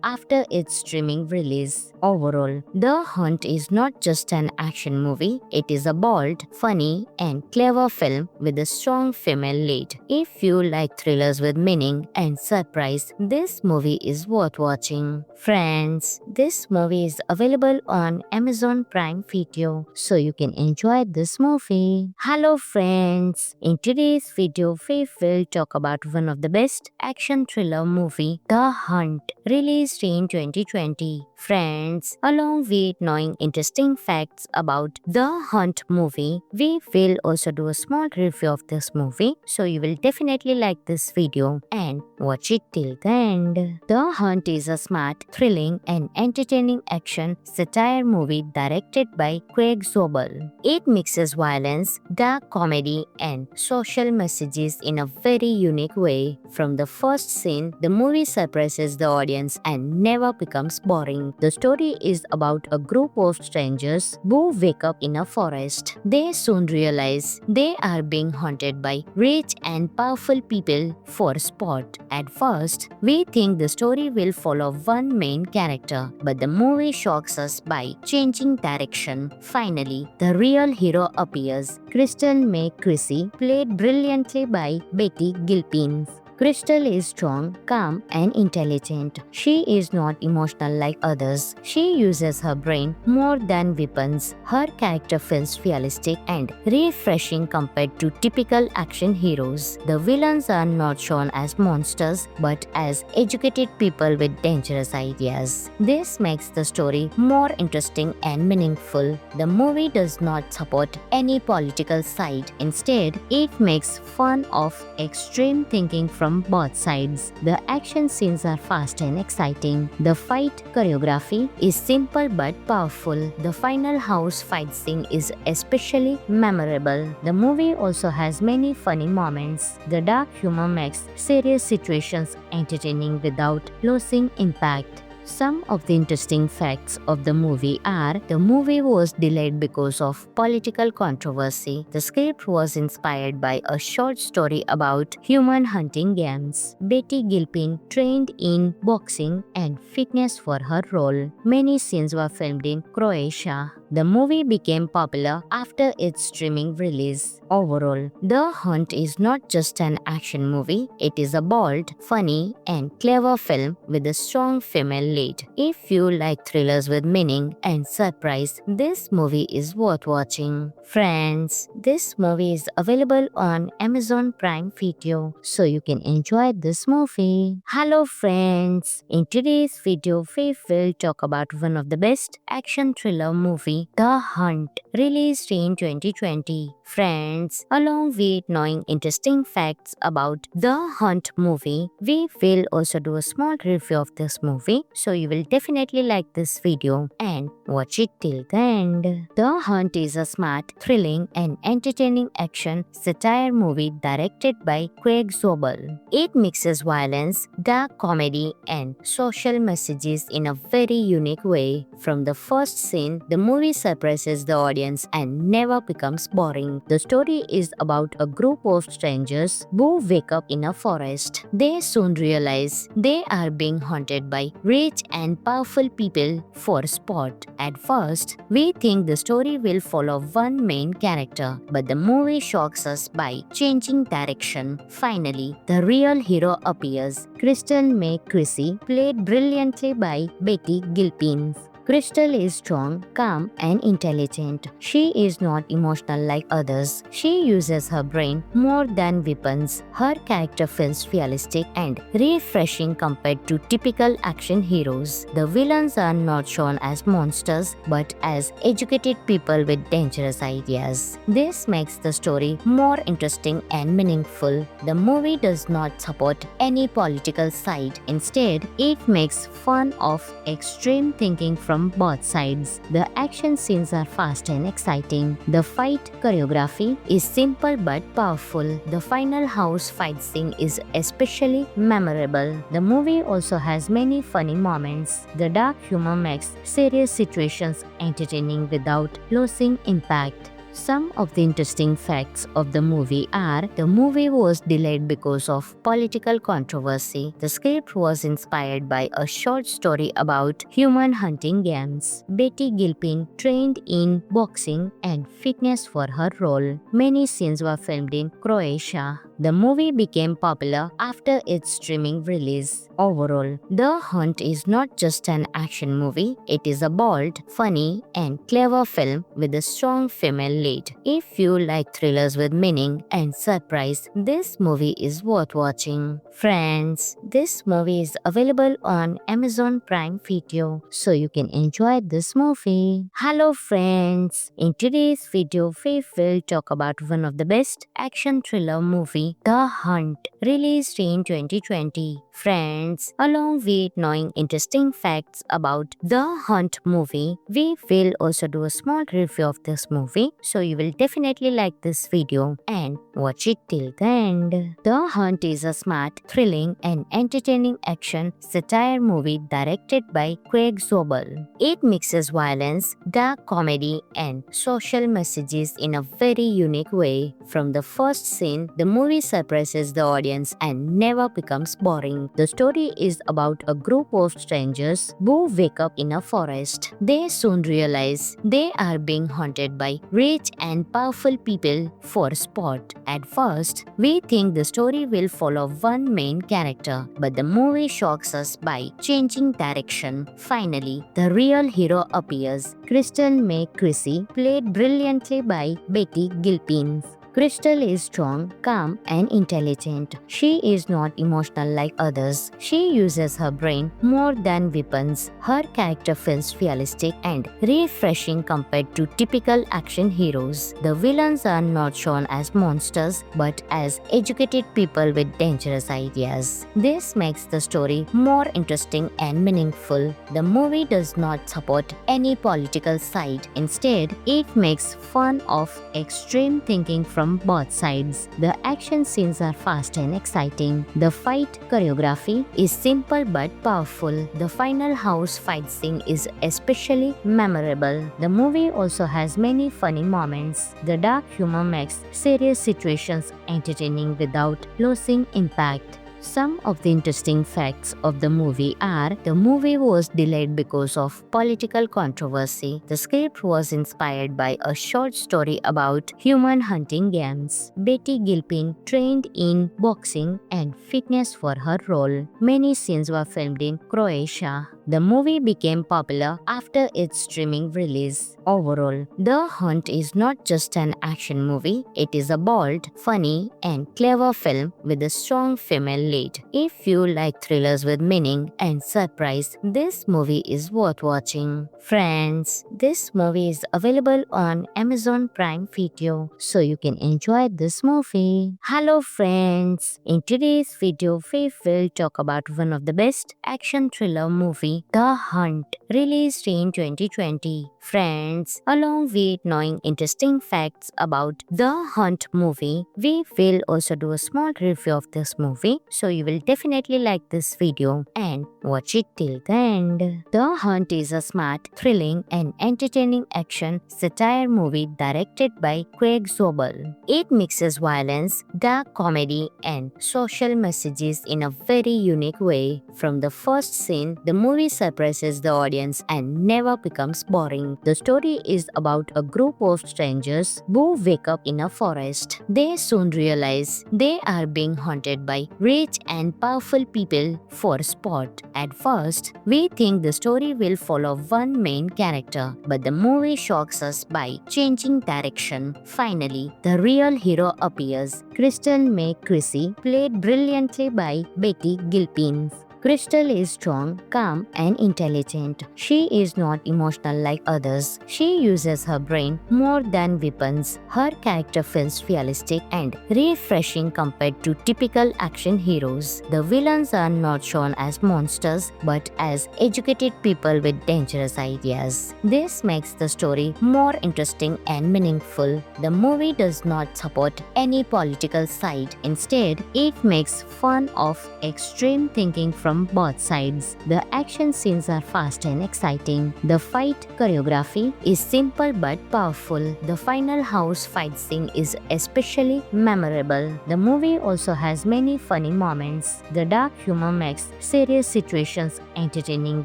after its streaming release. Overall, The Hunt is not just an action movie, it is a bold, funny, and clever film with a strong female lead. If you like thrillers with meaning and surprise, this movie is worth watching. Friends, this movie is available on Amazon Prime Video, so you can enjoy this movie. Hello friends, in today's video we will talk about one of the best action thriller movie, The Hunt, released in 2020. Friends, along with knowing interesting facts about The Hunt movie, we will also do a small review of this movie, so you will definitely like this video and watch it till the end. The Hunt is a smart, thrilling, and entertaining action satire movie directed by Craig Zobel. It mixes violence, dark comedy, and social messages in a very unique way. From the first scene, the movie surprises the audience and never becomes boring. The story is about a group of strangers who wake up in a forest. They soon realize they are being haunted by rich and powerful people for sport. At first, we think the story will follow one main character, but the movie shocks us by changing direction. Finally, the real hero appears. Crystal May Chrissy, played brilliantly by Betty Gilpin. Crystal is strong, calm, and intelligent. She is not emotional like others. She uses her brain more than weapons. Her character feels realistic and refreshing compared to typical action heroes. The villains are not shown as monsters but as educated people with dangerous ideas. This makes the story more interesting and meaningful. The movie does not support any political side. Instead, it makes fun of extreme thinking from both sides. The action scenes are fast and exciting. The fight choreography is simple but powerful. The final house fight scene is especially memorable. The movie also has many funny moments. The dark humor makes serious situations entertaining without losing impact. Some of the interesting facts of the movie are the movie was delayed because of political controversy. The script was inspired by a short story about human hunting games. Betty Gilpin trained in boxing and fitness for her role. Many scenes were filmed in Croatia. The movie became popular after its streaming release. Overall, The Hunt is not just an action movie, it is a bold, funny, and clever film with a strong female lead. If you like thrillers with meaning and surprise, this movie is worth watching. Friends, this movie is available on Amazon Prime Video, so you can enjoy this movie. Hello friends, in today's video we will talk about one of the best action thriller movie, The Hunt, released in 2020. Friends, along with knowing interesting facts about The Hunt movie, we will also do a small review of this movie, so you will definitely like this video and watch it till the end. The Hunt is a smart, thrilling, and entertaining action satire movie directed by Craig Zobel. It mixes violence, dark comedy, and social messages in a very unique way. From the first scene, the movie surprises the audience and never becomes boring. The story is about a group of strangers who wake up in a forest. They soon realize they are being haunted by rich and powerful people for sport. At first, we think the story will follow one main character, but the movie shocks us by changing direction. Finally, the real hero appears. Crystal May Chrissy, played brilliantly by Betty Gilpin. Crystal is strong, calm, and intelligent. She is not emotional like others. She uses her brain more than weapons. Her character feels realistic and refreshing compared to typical action heroes. The villains are not shown as monsters but as educated people with dangerous ideas. This makes the story more interesting and meaningful. The movie does not support any political side. Instead, it makes fun of extreme thinking from from both sides. The action scenes are fast and exciting. The fight choreography is simple but powerful. The final house fight scene is especially memorable. The movie also has many funny moments. The dark humor makes serious situations entertaining without losing impact. Some of the interesting facts of the movie are: the movie was delayed because of political controversy. The script was inspired by a short story about human hunting games. Betty Gilpin trained in boxing and fitness for her role. Many scenes were filmed in Croatia. The movie became popular after its streaming release. Overall, The Hunt is not just an action movie, it is a bold, funny, and clever film with a strong female lead. If you like thrillers with meaning and surprise, this movie is worth watching. Friends, this movie is available on Amazon Prime Video, so you can enjoy this movie. Hello friends, in today's video we will talk about one of the best action thriller movie, The Hunt, released in 2020. Friends, along with knowing interesting facts about The Hunt movie, we will also do a small review of this movie, so you will definitely like this video and watch it till the end. The Hunt is a smart, thrilling, and entertaining action satire movie directed by Craig Zobel. It mixes violence, dark comedy, and social messages in a very unique way. From the first scene, the movie surprises the audience and never becomes boring. The story is about a group of strangers who wake up in a forest. They soon realize they are being haunted by rich and powerful people for sport. At first, we think the story will follow one main character, but the movie shocks us by changing direction. Finally, the real hero appears. Crystal May Chrissy, played brilliantly by Betty Gilpin. Crystal is strong, calm, and intelligent. She is not emotional like others. She uses her brain more than weapons. Her character feels realistic and refreshing compared to typical action heroes. The villains are not shown as monsters but as educated people with dangerous ideas. This makes the story more interesting and meaningful. The movie does not support any political side. Instead, it makes fun of extreme thinking from both sides. The action scenes are fast and exciting. The fight choreography is simple but powerful. The final house fight scene is especially memorable. The movie also has many funny moments. The dark humor makes serious situations entertaining without losing impact. Some of the interesting facts of the movie are: the movie was delayed because of political controversy. The script was inspired by a short story about human hunting games. Betty Gilpin trained in boxing and fitness for her role. Many scenes were filmed in Croatia. The movie became popular after its streaming release. Overall, The Hunt is not just an action movie, it is a bold, funny, and clever film with a strong female lead. If you like thrillers with meaning and surprise, this movie is worth watching. Friends, this movie is available on Amazon Prime Video, so you can enjoy this movie. Hello friends, in today's video we will talk about one of the best action thriller movie, The Hunt, released in 2020. Friends, along with knowing interesting facts about The Hunt movie, we will also do a small review of this movie, so you will definitely like this video and watch it till the end. The Hunt is a smart, thrilling, and entertaining action satire movie directed by Craig Zobel. It mixes violence, dark comedy, and social messages in a very unique way. From the first scene, the movie surprises the audience and never becomes boring. The story is about a group of strangers who wake up in a forest. They soon realize they are being haunted by rich and powerful people for sport. At first, we think the story will follow one main character, but the movie shocks us by changing direction. Finally, the real hero appears. Crystal May Chrissy, played brilliantly by Betty Gilpin. Crystal is strong, calm, and intelligent. She is not emotional like others. She uses her brain more than weapons. Her character feels realistic and refreshing compared to typical action heroes. The villains are not shown as monsters but as educated people with dangerous ideas. This makes the story more interesting and meaningful. The movie does not support any political side. Instead, it makes fun of extreme thinking from both sides. The action scenes are fast and exciting. The fight choreography is simple but powerful. The final house fight scene is especially memorable. The movie also has many funny moments. The dark humor makes serious situations entertaining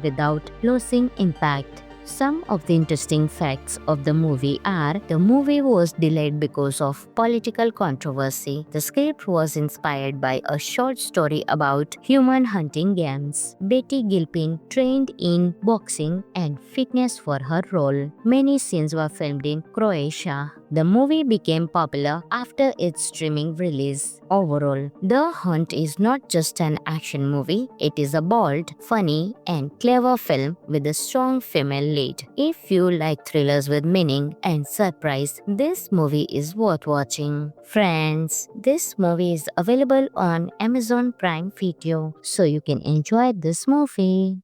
without losing impact. Some of the interesting facts of the movie are the movie was delayed because of political controversy. The script was inspired by a short story about human hunting games. Betty Gilpin trained in boxing and fitness for her role. Many scenes were filmed in Croatia. The movie became popular after its streaming release. Overall, The Hunt is not just an action movie, it is a bold, funny, and clever film with a strong female lead. If you like thrillers with meaning and surprise, this movie is worth watching. Friends, this movie is available on Amazon Prime Video, so you can enjoy this movie.